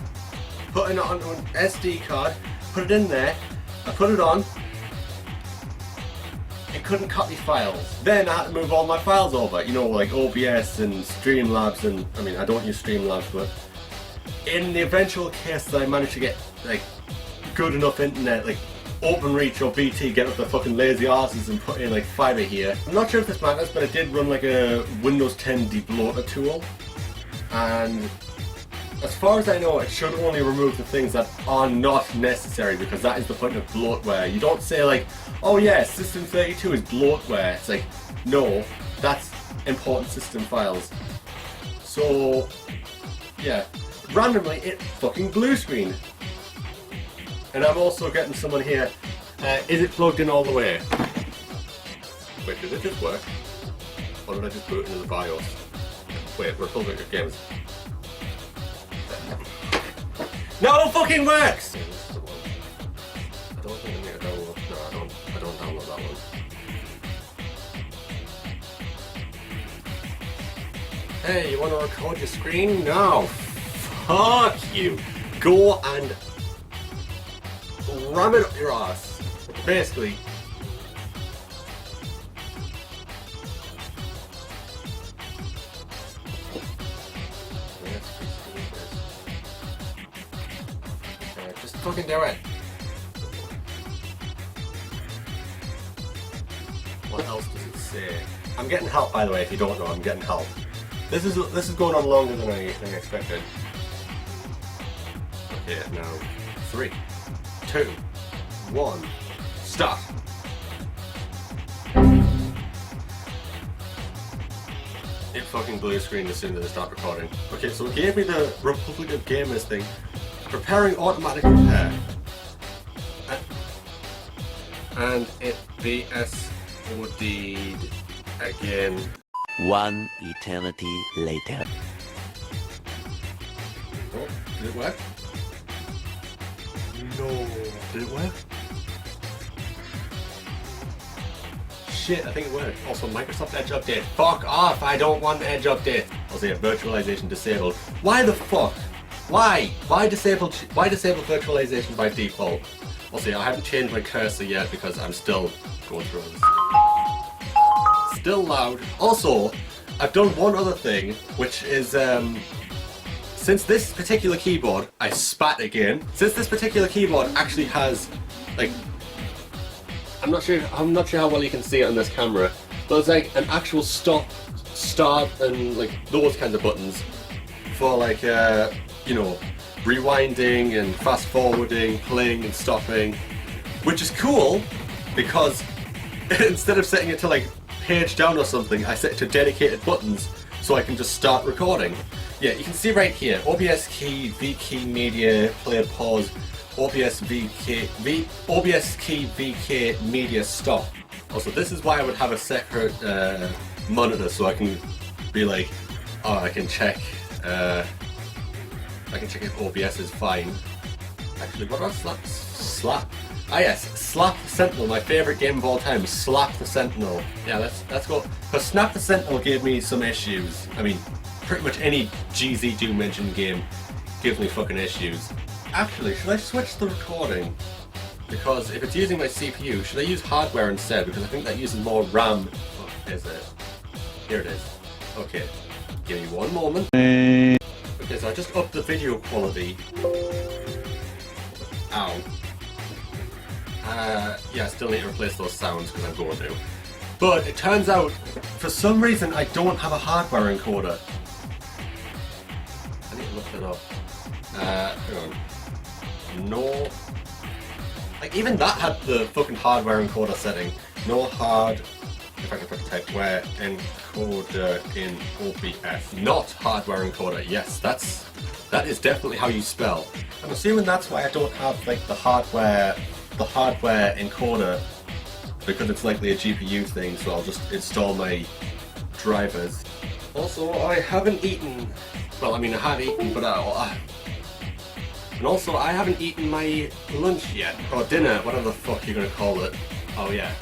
putting it onto an SD card, put it in there, I put it on, it couldn't copy files. Then I had to move all my files over, you know, like OBS and Streamlabs, and I mean, I don't use Streamlabs, but in the eventual case that I managed to get like good enough internet, like OpenReach or BT, get up their fucking lazy asses and put in like fiber here. I'm not sure if this matters, but I did run like a Windows 10 debloater tool, and as far as I know, it should only remove the things that are not necessary, because that is the point of bloatware. You don't say like, oh yeah, System 32 is bloatware. It's like, no, that's important system files. So, yeah, randomly it fucking blue screen. And I'm also getting someone here, is it plugged in all the way? Wait, did it just work? Or did I just boot into the BIOS? Wait, we're plugging your games. No, it fucking works! Yeah, this is the one. I don't think I need to download. No, I don't download that one. Hey, you want to record your screen? No. Fuck you. Go and ram it up your ass. Basically. Just fucking do it. What else does it say? I'm getting help, by the way. If you don't know, I'm getting help. This is going on longer than I expected. Okay, now 3, 2, 1, start. It fucking blue screen as soon as I start recording. Okay, so it gave me the Republic of Gamers thing. Preparing automatic repair. And it BSOD'd again. One eternity later. Oh, did it work? No. Did it work? Shit, I think it worked. Also, Microsoft Edge update. Fuck off, I don't want Edge update. I'll say virtualization disabled. Why the fuck? Why? Why disable virtualization by default? I'll say I haven't changed my cursor yet because I'm still going through this. Still loud. Also, I've done one other thing, which is since this particular keyboard, I spat again. Since this particular keyboard actually has, like, I'm not sure how well you can see it on this camera, but there's like an actual stop, start, and like those kinds of buttons for like you know, rewinding and fast forwarding, playing and stopping, which is cool because instead of setting it to like page down or something, I set it to dedicated buttons so I can just start recording. Yeah, you can see right here, OBS key, V key, media, play, pause, OBS VK, OBS key, VK, media, stop. Also, this is why I would have a separate monitor so I can be like, oh, I can check if OBS is fine. Actually, what about Slap? Ah yes, Slap the Sentinel, my favourite game of all time, Slap the Sentinel. Yeah, let's go. Because Snap the Sentinel gave me some issues. I mean, pretty much any GZ Doom Engine game gives me fucking issues. Actually, should I switch the recording? Because if it's using my CPU, should I use hardware instead? Because I think that uses more RAM. What is it? Here it is. Okay, give me one moment. Okay, so I just upped the video quality. Ow. Yeah, I still need to replace those sounds because I'm going to. But it turns out, for some reason, I don't have a hardware encoder. I need to look that up. Hang on. No. Like, even that had the fucking hardware encoder setting. No hard. If I can fucking type where encoder in OBS. Not hardware encoder. Yes, that is definitely how you spell. I'm assuming that's why I don't have like the hardware encoder, because it's likely a GPU thing, so I'll just install my drivers. Also, I haven't eaten. Well, I mean, I have eaten, but and also I haven't eaten my lunch yet, or dinner, whatever the fuck you're gonna call it. Oh yeah.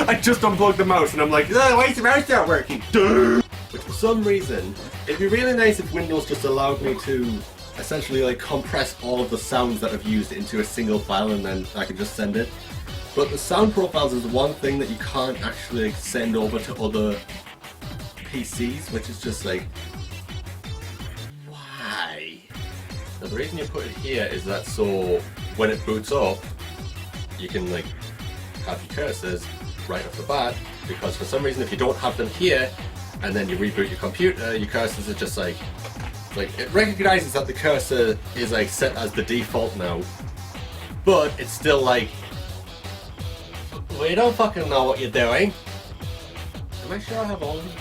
I just unplugged the mouse and I'm like, oh, why is the mouse not working? Duh! Which for some reason, it'd be really nice if Windows just allowed me to essentially like compress all of the sounds that I've used into a single file and then I can just send it. But the sound profiles is one thing that you can't actually send over to other PCs, which is just like, why? Now the reason you put it here is that so when it boots up, you can like have your cursors right off the bat, because for some reason if you don't have them here and then you reboot your computer, your cursors are just like it recognizes that the cursor is like set as the default now, but it's still like, we don't fucking know what you're doing. Am I sure I have all of them?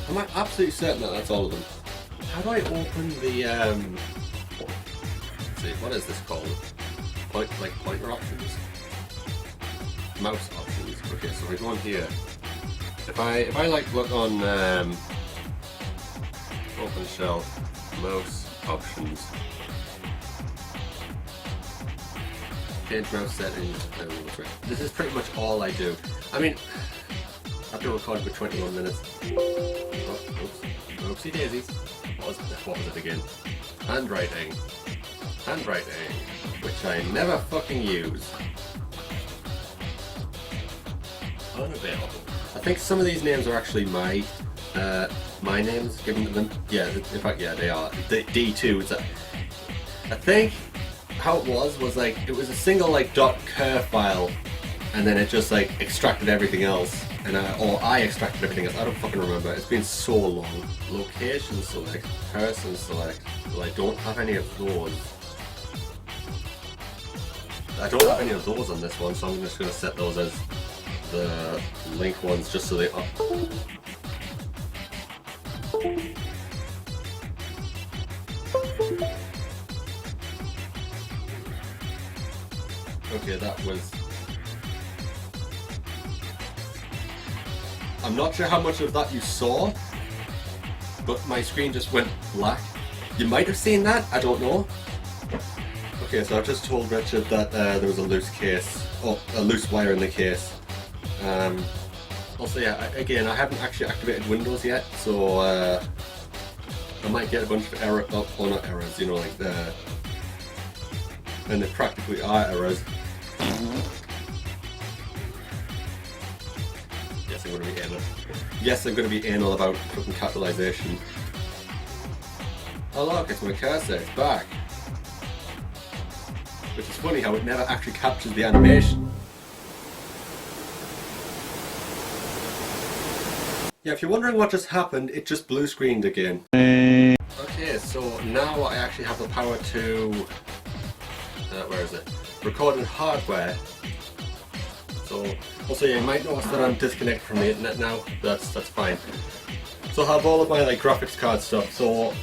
Am I absolutely certain that that's all of them? How do I open the let's see, what is this called? Pointer options? Mouse options. Okay, so we go on here. If I like look on open shell, mouse options, change mouse settings. This is pretty much all I do. I mean, I've been recording for 21 minutes. Oh, oops. Oopsie daisies. What was it again? handwriting, which I never fucking use. Unavailable. I think some of these names are actually my names given to them. Yeah, in fact, yeah, they are. D2. I think how it was like it was a single like .cur file, and then it just like extracted everything else, and I extracted everything else. I don't fucking remember. It's been so long. Location select, person select. Well, I don't have any of those. I don't have any of those on this one, so I'm just gonna set those as the link ones just so they are. Okay, that was... I'm not sure how much of that you saw, but my screen just went black. You might have seen that, I don't know. Okay, so I've just told Richard that there was a loose case, a loose wire in the case. Also, yeah, again, I haven't actually activated Windows yet, so I might get a bunch of not errors, you know, like and they practically are errors. Yes, I'm going to be anal. Yes, I'm going to be anal about fucking capitalization. Oh look, it's my cursor, it's back. Which is funny how it never actually captures the animation. Yeah, if you're wondering what just happened, it just blue screened again. Okay, so now I actually have the power to... where is it? Recording hardware. So, also yeah, you might notice that I'm disconnected from the internet now. That's fine. So I have all of my like graphics card stuff. So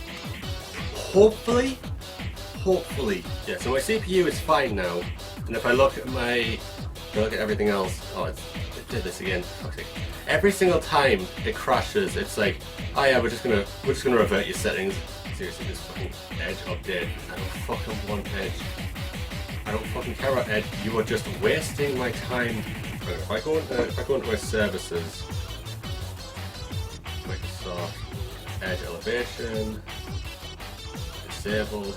hopefully, yeah. So my CPU is fine now, and if I look at everything else, oh, it did this again. Okay. Every single time it crashes, it's like, oh yeah, we're just gonna revert your settings. Seriously, this fucking Edge update. I don't fucking want Edge. I don't fucking care about Edge. You are just wasting my time. If I go into my services, Microsoft Edge elevation, disable,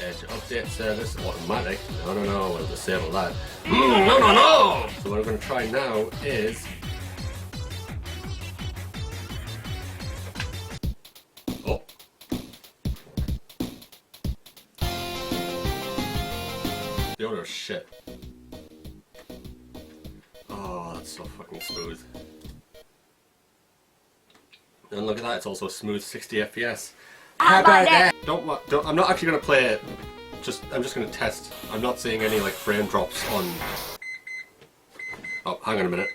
Edge update service, automatic. No, we'll disable that. No. So what I'm going to try now is. Oh. The audio is shit. Oh, that's so fucking smooth. And look at that, it's also a smooth 60 FPS. How about that? Don't, I'm not actually going to play it. I'm just going to test. I'm not seeing any like frame drops on... Oh, hang on a minute.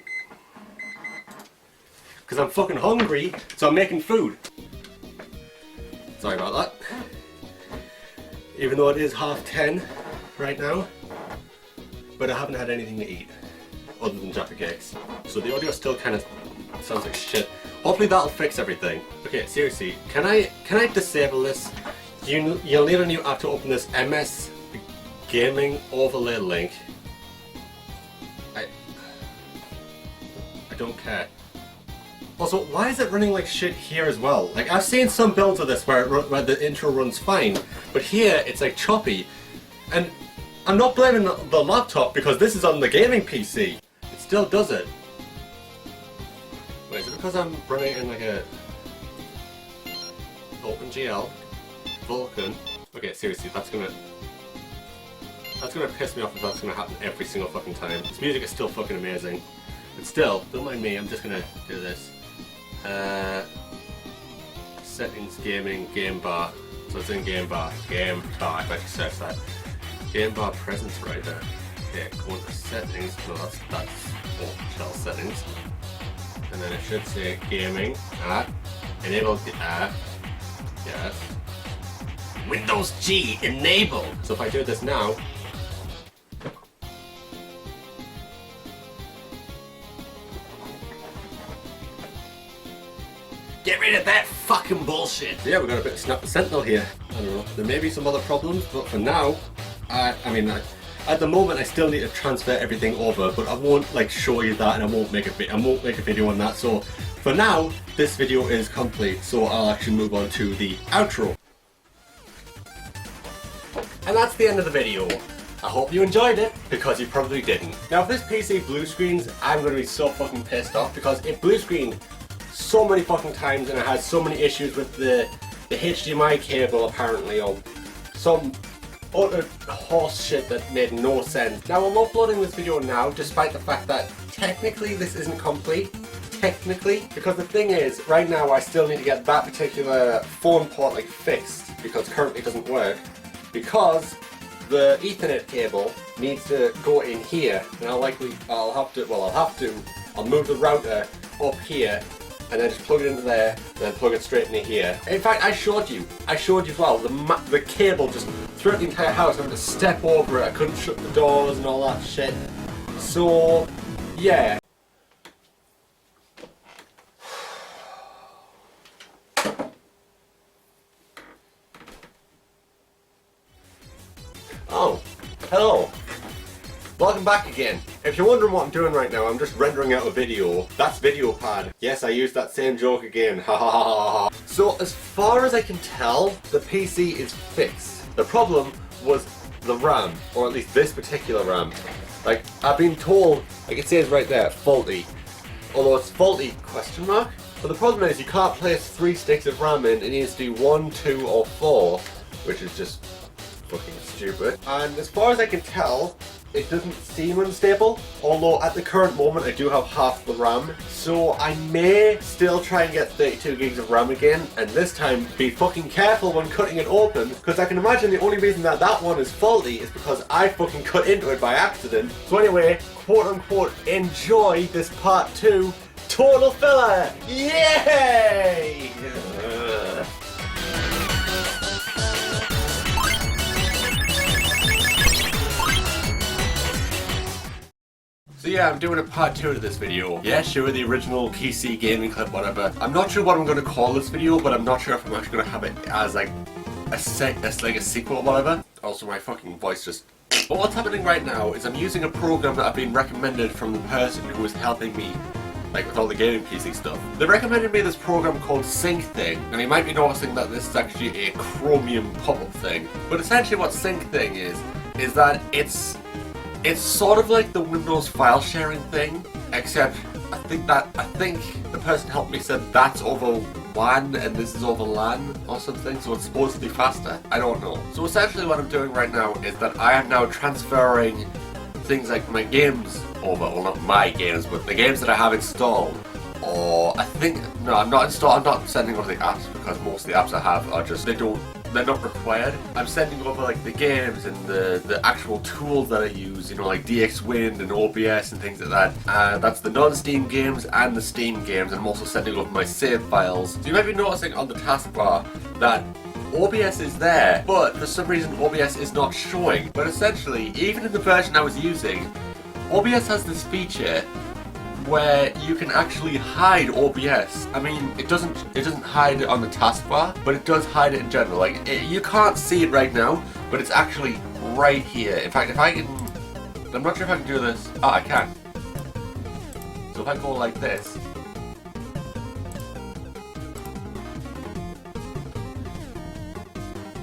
Because I'm fucking hungry, so I'm making food. Sorry about that. Even though it is 10:30 right now, but I haven't had anything to eat other than Jaffa cakes. So the audio still kind of sounds like shit. Hopefully that'll fix everything. Okay, seriously, can I disable this? You'll need a new app to open this MS Gaming Overlay link. I don't care. Also, why is it running like shit here as well? Like, I've seen some builds of this where the intro runs fine, but here it's like choppy. And I'm not blaming the laptop because this is on the gaming PC. It still does it. Wait, is it because I'm running in like a OpenGL, Vulkan? Okay, seriously, that's gonna piss me off if that's gonna happen every single fucking time. This music is still fucking amazing. But still, don't mind me, I'm just gonna do this. Settings, gaming, game bar. So it's in game bar. Game bar, if I can search that. Game bar presence writer. Okay, go into settings. No, that's OpenGL settings. And then it should say gaming. Enable yes. Windows G enable. So if I do this now. Get rid of that fucking bullshit! So yeah, we've got a bit of Snap the Sentinel here. I don't know, there may be some other problems, but for now, at the moment I still need to transfer everything over, but I won't like show you that and I won't make a video on that. So for now, this video is complete, so I'll actually move on to the outro. And that's the end of the video. I hope you enjoyed it, because you probably didn't. Now if this PC blue screens, I'm going to be so fucking pissed off, because it blue screened so many fucking times and it has so many issues with the HDMI cable apparently, or some utter horse shit that made no sense. Now I'm uploading this video now, despite the fact that technically this isn't complete. Technically, because the thing is, right now I still need to get that particular phone port like fixed, because currently it doesn't work, because the Ethernet cable needs to go in here, and I'll move the router up here, and then just plug it into there, and then plug it straight into here. In fact, I showed you as well, the cable just throughout the entire house, I had to step over it, I couldn't shut the doors and all that shit. So, yeah. Oh, hello. Welcome back again. If you're wondering what I'm doing right now, I'm just rendering out a video. That's VideoPad. Yes, I used that same joke again. Ha ha ha ha ha. So as far as I can tell, the PC is fixed. The problem was the RAM, or at least this particular RAM. Like, I've been told, like it says right there, faulty. Although it's faulty, question mark? But the problem is you can't place 3 sticks of RAM in, it needs to do 1, 2 or 4, which is just fucking stupid. And as far as I can tell, it doesn't seem unstable, although at the current moment I do have half the RAM, so I may still try and get 32 gigs of RAM again, and this time be fucking careful when cutting it open, because I can imagine the only reason that one is faulty is because I fucking cut into it by accident. So anyway, quote unquote, enjoy this part 2 total filler! Yay! So yeah, I'm doing a part 2 to this video. Yeah, sure, the original PC gaming clip, whatever. I'm not sure what I'm going to call this video, but I'm not sure if I'm actually going to have it as like a sequel or whatever. Also, my fucking voice just... But what's happening right now is I'm using a program that I've been recommended from the person who was helping me, like with all the gaming PC stuff. They recommended me this program called SyncThing, and you might be noticing that this is actually a Chromium pop-up thing. But essentially what SyncThing is that it's sort of like the Windows file sharing thing, except I think the person who helped me said that's over WAN and this is over LAN or something, so it's supposed to be faster. I don't know. So essentially what I'm doing right now is that I am now transferring things like my games over, well not my games, but the games that I have installed. Or I'm not sending over the apps, because most of the apps I have are just, they're not required. I'm sending over like the games and the actual tools that I use, you know, like DxWind and OBS and things like that. That's the non-Steam games and the Steam games, and I'm also sending over my save files. So you might be noticing on the taskbar that OBS is there, but for some reason OBS is not showing. But essentially, even in the version I was using, OBS has this feature where you can actually hide OBS. I mean, it doesn't hide it on the taskbar, but it does hide it in general. Like, you can't see it right now, but it's actually right here. In fact, if I can... I'm not sure if I can do this. Ah, I can. So if I go like this...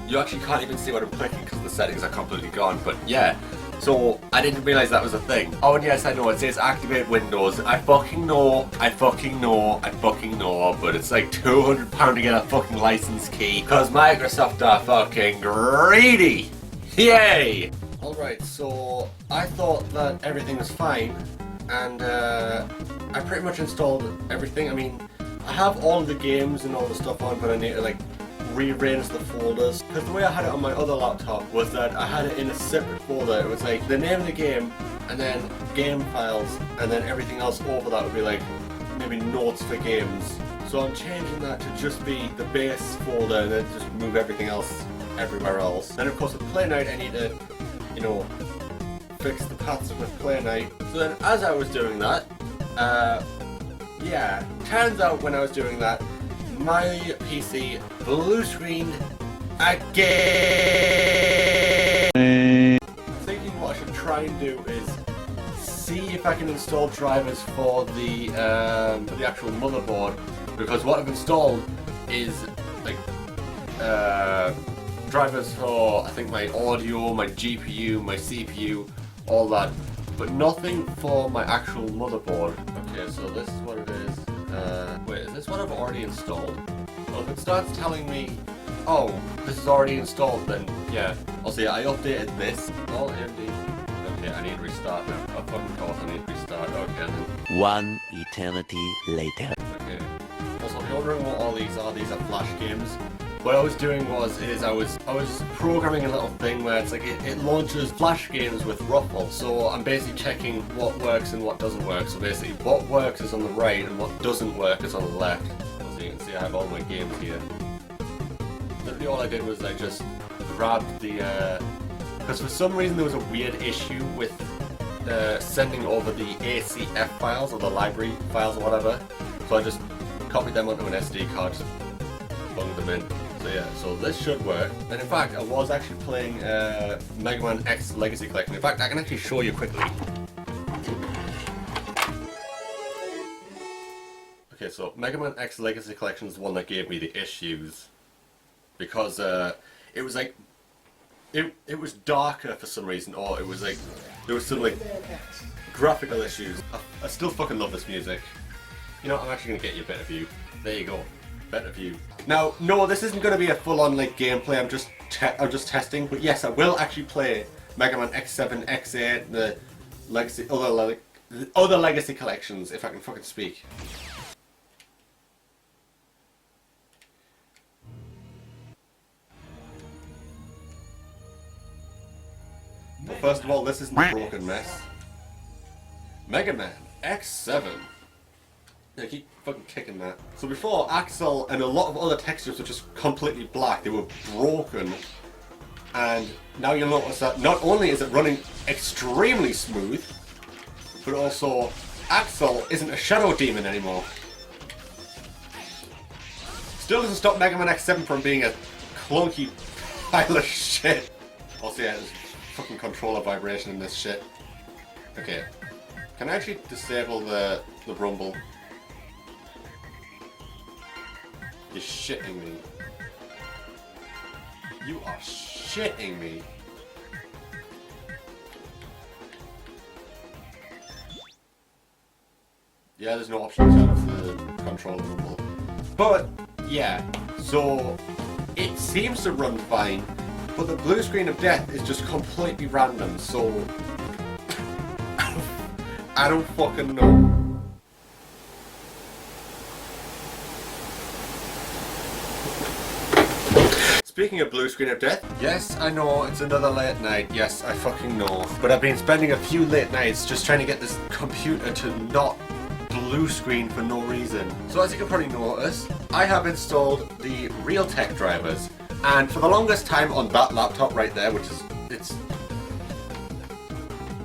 You actually can't even see what I'm clicking because the settings are completely gone, but yeah. So, I didn't realise that was a thing. Oh, and yes, I know, it says activate Windows. I fucking know, but it's like £200 to get a fucking license key, because Microsoft are fucking greedy! Yay! Alright, so, I thought that everything was fine, and I pretty much installed everything. I mean, I have all the games and all the stuff on, but I need to like rearrange the folders, because the way I had it on my other laptop was that I had it in a separate folder. It was like the name of the game and then game files, and then everything else over that would be like maybe notes for games. So I'm changing that to just be the base folder and then just move everything else everywhere else. Then of course with Play Night I need to, you know, fix the paths with Play Night. So then as I was doing that, yeah, turns out when I was doing that, my PC blue screened again. I'm thinking what I should try and do is see if I can install drivers for the actual motherboard, because what I've installed is like drivers for, I think, my audio, my GPU, my CPU, all that, but nothing for my actual motherboard. Okay, so this is what it is. Wait, is this what I've already installed? Well, if it starts telling me, oh, this is already installed, then yeah. I'll see, I updated this. All AMD. Okay, I need to restart now. Of course, I need to restart. Okay, then. One eternity later. Okay. Also, if you're wondering what all these are Flash games. What I was doing was I was programming a little thing where it's like it launches Flash games with Ruffle. So I'm basically checking what works and what doesn't work. So basically, what works is on the right and what doesn't work is on the left. So you can see I have all my games here. Literally, all I did was I just grabbed the because for some reason there was a weird issue with sending over the ACF files or the library files or whatever. So I just copied them onto an SD card, just bunged them in. So yeah, so this should work. And in fact, I was actually playing Mega Man X Legacy Collection. In fact, I can actually show you quickly. Okay, so Mega Man X Legacy Collection is the one that gave me the issues. Because it was like, it was darker for some reason, or it was like, there was some like graphical issues. I still fucking love this music. You know, I'm actually gonna get you a better view. There you go. Better view. Now, no, this isn't going to be a full-on like gameplay. I'm just testing. But yes, I will actually play Mega Man X7, X8, the legacy, other legacy collections, if I can fucking speak. Well, first of all, this isn't a broken mess. Mega Man X7. Yeah, keep fucking kicking that. So before, Axel and a lot of other textures were just completely black. They were broken. And now you'll notice that not only is it running extremely smooth, but also Axel isn't a shadow demon anymore. Still doesn't stop Mega Man X7 from being a clunky pile of shit. Also, yeah, there's fucking controller vibration in this shit. Okay. Can I actually disable the rumble? You're shitting me. You are shitting me. Yeah, there's no option to turn off the controller rumble. But, yeah, so it seems to run fine, but the blue screen of death is just completely random, so I don't fucking know. Speaking of blue screen of death, yes, I know, it's another late night, yes, I fucking know. But I've been spending a few late nights just trying to get this computer to not blue screen for no reason. So as you can probably notice, I have installed the Realtek drivers. And for the longest time on that laptop right there, which is, it's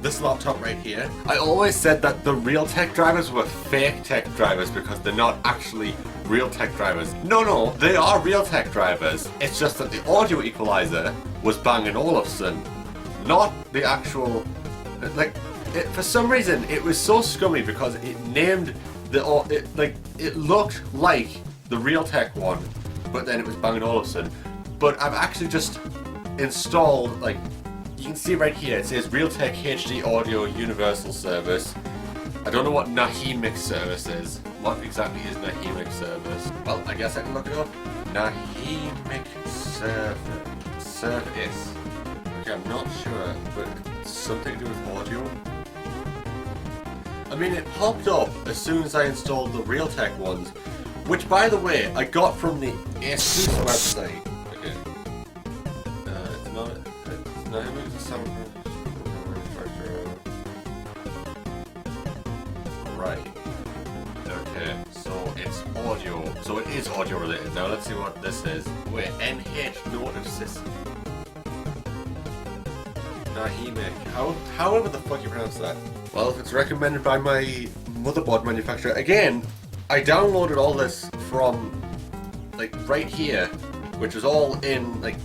this laptop right here, I always said that the Realtek drivers were fake tech drivers because they're not actually Realtek drivers. No, they are Realtek drivers. It's just that the audio equalizer was Bang & Olufsen, not the actual, like, for some reason it was so scummy because it named it looked like the Realtek one, but then it was Bang & Olufsen. But I've actually just installed, like, you can see right here, it says Realtek HD Audio Universal Service. I don't know what Nahimic Service is. What exactly is Nahimic Service? Well, I guess I can look it up. Nahimic Service. Okay, I'm not sure, but it's something to do with audio. I mean, it popped up as soon as I installed the Realtek ones, which, by the way, I got from the ASUS website. Okay. It's not Nahimic Service. Right. Okay, so it's audio. So it is audio related. Now let's see what this is. Wait, NH Notive System. Nahimic. However the fuck you pronounce that. Well, if it's recommended by my motherboard manufacturer. Again, I downloaded all this from, like, right here, which is all in, like,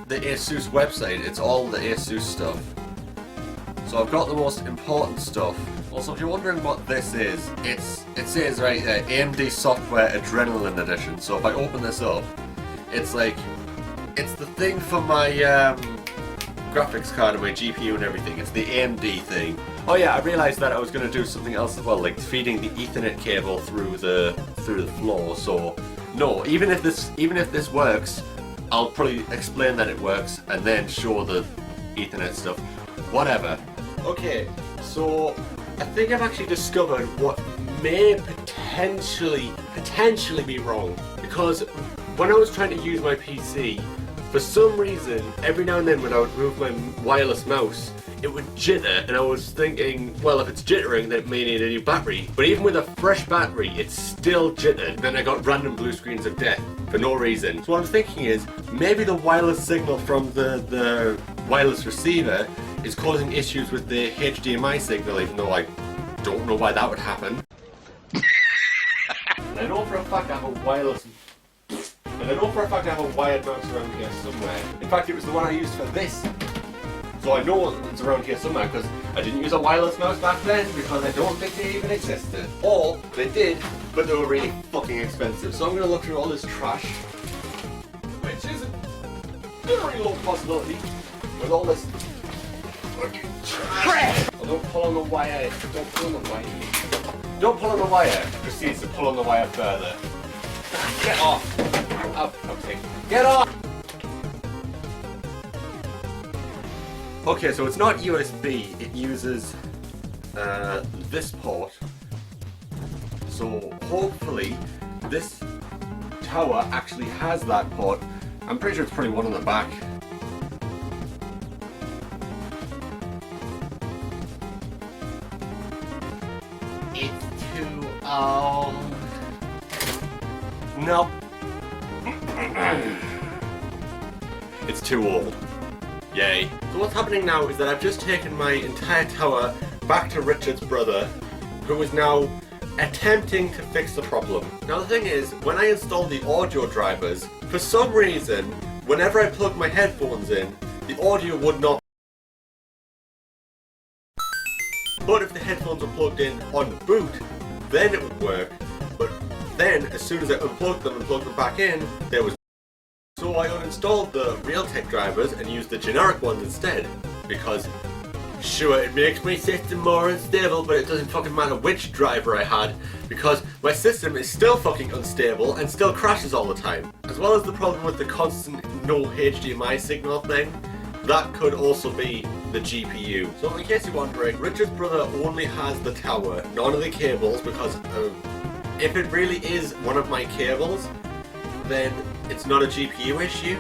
the ASUS website. It's all the ASUS stuff. So I've got the most important stuff. Also, if you're wondering what this is, it says right there, AMD Software Adrenaline Edition. So if I open this up, it's like It's the thing for my graphics card and my GPU and everything. It's the AMD thing. Oh yeah, I realised that I was going to do something else as well, like feeding the Ethernet cable through the floor. So no, even if this works, I'll probably explain that it works and then show the Ethernet stuff. Whatever. Okay, so I think I've actually discovered what may potentially be wrong, because when I was trying to use my PC, for some reason, every now and then when I would move my wireless mouse, it would jitter, and I was thinking, well, if it's jittering, then it may need a new battery. But even with a fresh battery, it still jittered. Then I got random blue screens of death for no reason. So what I'm thinking is, maybe the wireless signal from the wireless receiver is causing issues with the HDMI signal, even though I don't know why that would happen. And I know for a fact I have a wireless... And I know for a fact I have a wired mouse around here somewhere. In fact, it was the one I used for this. So I know it's around here somewhere, because I didn't use a wireless mouse back then, because I don't think they even existed. Or, they did, but they were really fucking expensive. So I'm going to look through all this trash, which is a very low possibility, with all this fucking trash. Oh, don't pull on the wire, don't pull on the wire. Don't pull on the wire, proceeds to pull on the wire further. Get off! Okay, get off! Okay, so it's not USB, it uses this port. So hopefully this tower actually has that port. I'm pretty sure it's probably one on the back. It's too old. Nope. It's too old. Yay. So what's happening now is that I've just taken my entire tower back to Richard's brother, who is now attempting to fix the problem. Now the thing is, when I installed the audio drivers, for some reason, whenever I plugged my headphones in, the audio would not. But if the headphones were plugged in on boot, then it would work. But then, as soon as I unplugged them and plugged them back in, there was. So I uninstalled the Realtek drivers and used the generic ones instead, because sure, it makes my system more unstable, but it doesn't fucking matter which driver I had, because my system is still fucking unstable and still crashes all the time. As well as the problem with the constant no HDMI signal thing, that could also be the GPU. So in case you're wondering, Richard's brother only has the tower, none of the cables, because if it really is one of my cables, then it's not a GPU issue,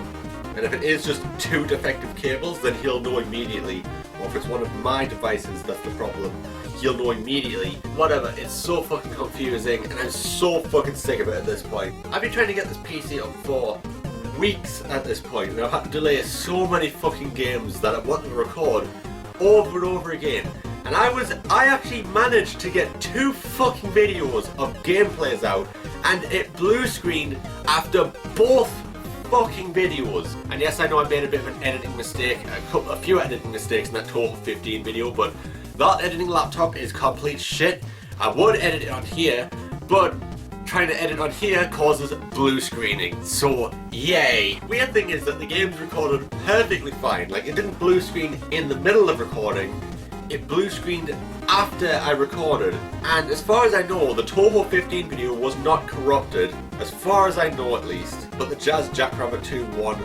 and if it is just two defective cables, then he'll know immediately. Or if it's one of my devices that's the problem, he'll know immediately. Whatever, it's so fucking confusing, and I'm so fucking sick of it at this point. I've been trying to get this PC up for weeks at this point, and I've had to delay so many fucking games that I wanted to record over and over again. And I actually managed to get 2 fucking videos of gameplays out, and it blue screened after both fucking videos. And yes, I know I made a bit of an editing mistake, a few editing mistakes in that Toho 15 video, but that editing laptop is complete shit. I would edit it on here, but trying to edit on here causes blue screening, so yay. Weird thing is that the game's recorded perfectly fine, like it didn't blue screen in the middle of recording, it blue screened after I recorded. And as far as I know, the Toho 15 video was not corrupted, as far as I know at least, but the Jazz Jackrabbit 2 one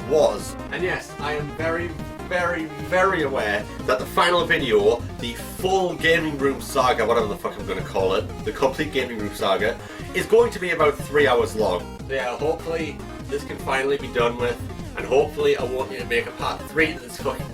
was. And yes, I am very, very aware that the final video, the full gaming room saga, whatever the fuck I'm going to call it, the complete gaming room saga, is going to be about 3 hours long. So yeah, hopefully this can finally be done with, and hopefully I won't need to make a part 3 to this fucking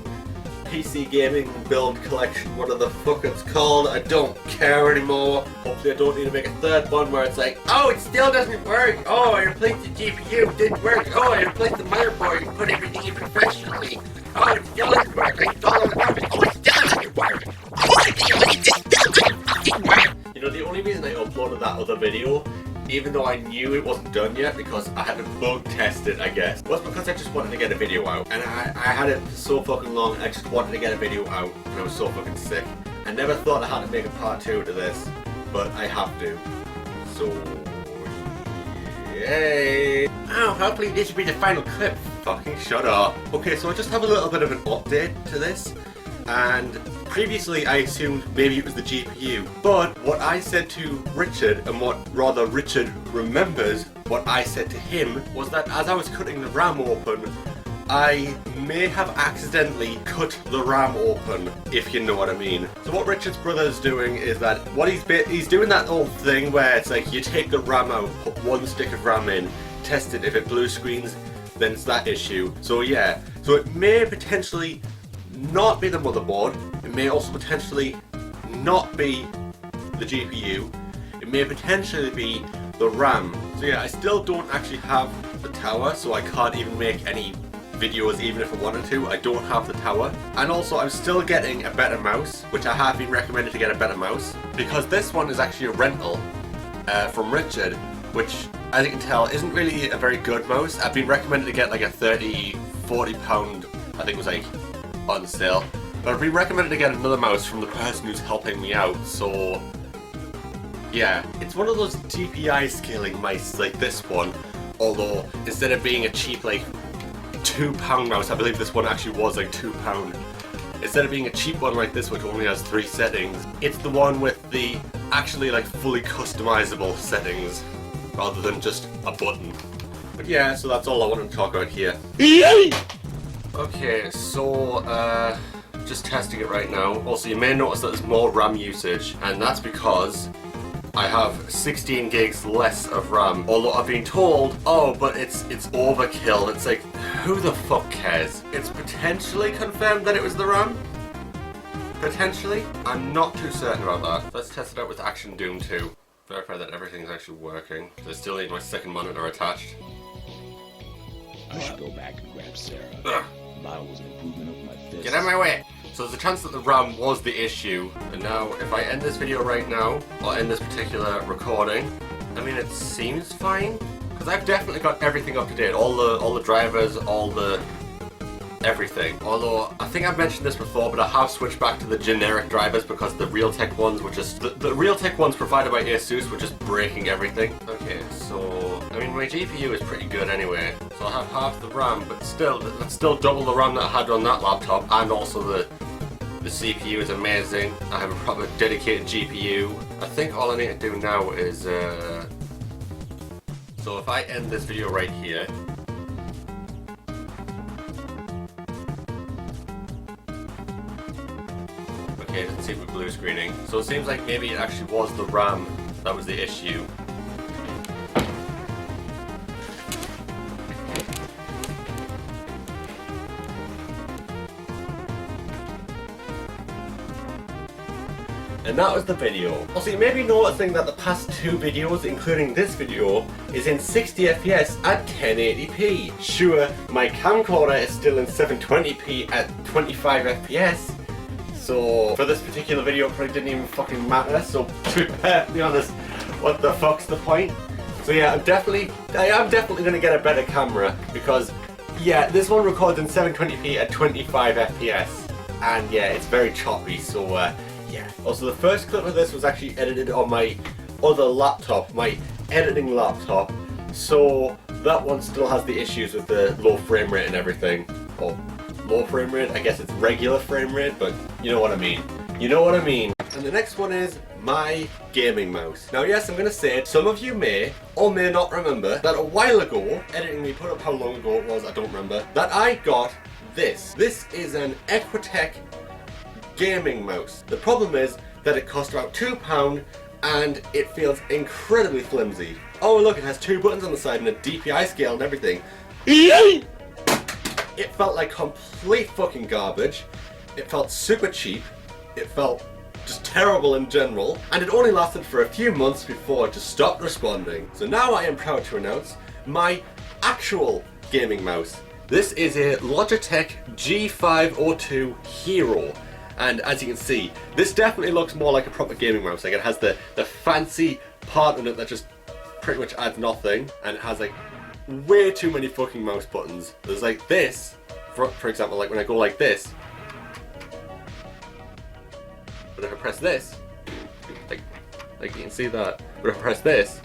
PC gaming build collection, whatever the fuck it's called. I don't care anymore. Hopefully I don't need to make a 3rd one where it's like, oh, it still doesn't work. Oh, I replaced the GPU, it didn't work. Oh, I replaced the motherboard and put everything in professionally. Oh, it still doesn't work. I installed all the garbage. Oh, it still doesn't work. Oh, it still doesn't fucking work. You know, the only reason I uploaded that other video, even though I knew it wasn't done yet because I had to bug test it, I guess, was because I just wanted to get a video out. And I had it for so fucking long, I just wanted to get a video out, and I was so fucking sick. I never thought I had to make a part 2 to this, but I have to. So, yay! Oh, hopefully this will be the final clip. fucking shut up. Okay, so I just have a little bit of an update to this. And previously I assumed maybe it was the GPU, but what I said to Richard, and what rather Richard remembers what I said to him, was that as I was cutting the RAM open, I may have accidentally cut the RAM open, if you know what I mean. So what Richard's brother is doing is that he's doing that old thing where it's like you take the RAM out, put one stick of RAM in, test it. If it blue screens, then it's that issue. So yeah, so it may potentially not be the motherboard. It may also potentially not be the GPU. It may potentially be the RAM. So yeah, I still don't actually have the tower, so I can't even make any videos even if I wanted to. I don't have the tower. And also I'm still getting a better mouse, which I have been recommended to get a better mouse, because this one is actually a rental from Richard, which as you can tell isn't really a very good mouse. I've been recommended to get like a £30–40, I think it was like on sale, but I've been recommended to get another mouse from the person who's helping me out. So yeah, it's one of those DPI scaling mice like this one, although instead of being a cheap like £2 mouse, I believe this one actually was like £2. Instead of being a cheap one like this which only has 3 settings, it's the one with the actually like fully customizable settings rather than just a button. But yeah, so that's all I wanted to talk about here. Okay, so just testing it right now. Also, you may notice that there's more RAM usage, and that's because I have 16 gigs less of RAM. Although I've been told, oh, but it's overkill. It's like, who the fuck cares? It's potentially confirmed that it was the RAM. Potentially. I'm not too certain about that. Let's test it out with Action Doom 2. Verify that everything's actually working. I still need my second monitor attached. I should go back and grab Sarah. Ugh. That was an improvement of my fist. Get out of my way! So there's a chance that the RAM was the issue. And now, if I end this video right now, or end this particular recording, I mean, it seems fine. Because I've definitely got everything up to date. All the drivers, all the everything. Although, I think I've mentioned this before, but I have switched back to the generic drivers because the Realtek ones were just... The Realtek ones provided by ASUS were just breaking everything. Okay, so... I mean, my GPU is pretty good anyway. So I have half the RAM, but still, that's still double the RAM that I had on that laptop, and also the CPU is amazing. I have a proper dedicated GPU. I think all I need to do now is... So if I end this video right here... Okay, it doesn't seem to be blue screening. So it seems like maybe it actually was the RAM that was the issue. And that was the video. Also, you may be noticing that the past 2 videos, including this video, is in 60 FPS at 1080p. Sure, my camcorder is still in 720p at 25 FPS. So, for this particular video, it probably didn't even fucking matter. So, to be perfectly honest, what the fuck's the point? So yeah, I am definitely going to get a better camera because, yeah, this one records in 720p at 25 FPS. And yeah, it's very choppy, so yeah. Also, the first clip of this was actually edited on my other laptop, my editing laptop. So that one still has the issues with the low frame rate and everything. Or low frame rate, I guess it's regular frame rate, but you know what I mean. You know what I mean. And the next one is my gaming mouse. Now yes, I'm gonna say it, some of you may or may not remember that a while ago, editing me put up how long ago it was, I don't remember, that I got this. This is an Equitech gaming mouse. The problem is that it cost about £2 and it feels incredibly flimsy. Oh look, it has 2 buttons on the side and a DPI scale and everything. It felt like complete fucking garbage. It felt super cheap. It felt just terrible in general. And it only lasted for a few months before it just stopped responding. So now I am proud to announce my actual gaming mouse. This is a Logitech G502 Hero. And as you can see, this definitely looks more like a proper gaming mouse. Like it has the fancy part in it that just pretty much adds nothing. And it has like way too many fucking mouse buttons. There's like this, for example, like when I go like this, but if I press this, like you can see that, but if I press this,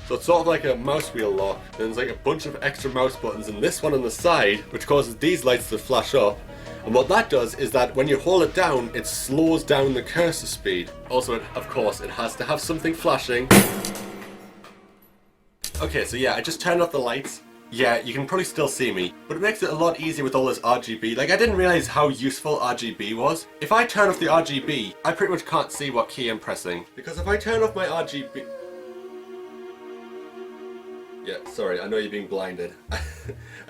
So it's sort of like a mouse wheel lock. Then there's like a bunch of extra mouse buttons and this one on the side, which causes these lights to flash up. And what that does is that when you hold it down, it slows down the cursor speed. Also, of course, it has to have something flashing. Okay, so yeah, I just turned off the lights. Yeah, you can probably still see me, but it makes it a lot easier with all this RGB. Like, I didn't realize how useful RGB was. If I turn off the RGB, I pretty much can't see what key I'm pressing. Because if I turn off my RGB... Yeah, sorry, I know you're being blinded. I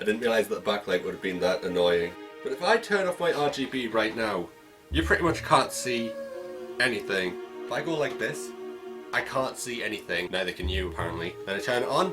didn't realize that the backlight would have been that annoying. But if I turn off my RGB right now, you pretty much can't see anything. If I go like this, I can't see anything. Neither can you, apparently. Then I turn it on,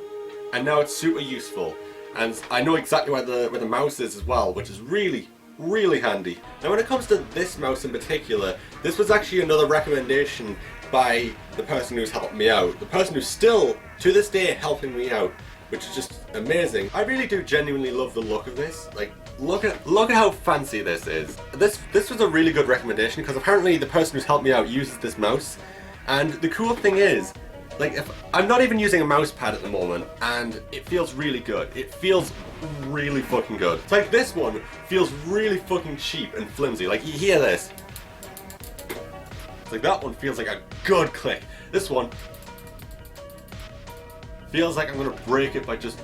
and now it's super useful. And I know exactly where the mouse is as well, which is really, really handy. Now when it comes to this mouse in particular, this was actually another recommendation by the person who's helped me out. The person who's still, to this day, helping me out, which is just amazing. I really do genuinely love the look of this. Like, look at how fancy this is. This was a really good recommendation because apparently the person who's helped me out uses this mouse. And the cool thing is, like, if I'm not even using a mouse pad at the moment, and it feels really good. It feels really fucking good. It's like this one feels really fucking cheap and flimsy. Like, you hear this. It's like that one feels like a good click. This one feels like I'm gonna break it by just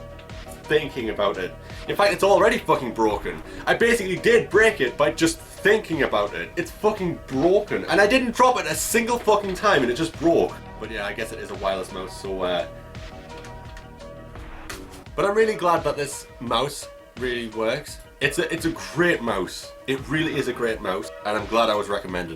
thinking about it. In fact, it's already fucking broken. I basically did break it by just thinking about it. It's fucking broken. And I didn't drop it a single fucking time and it just broke. But yeah, I guess it is a wireless mouse, so but I'm really glad that this mouse really works. It's a great mouse. It really is a great mouse, and I'm glad I was recommended.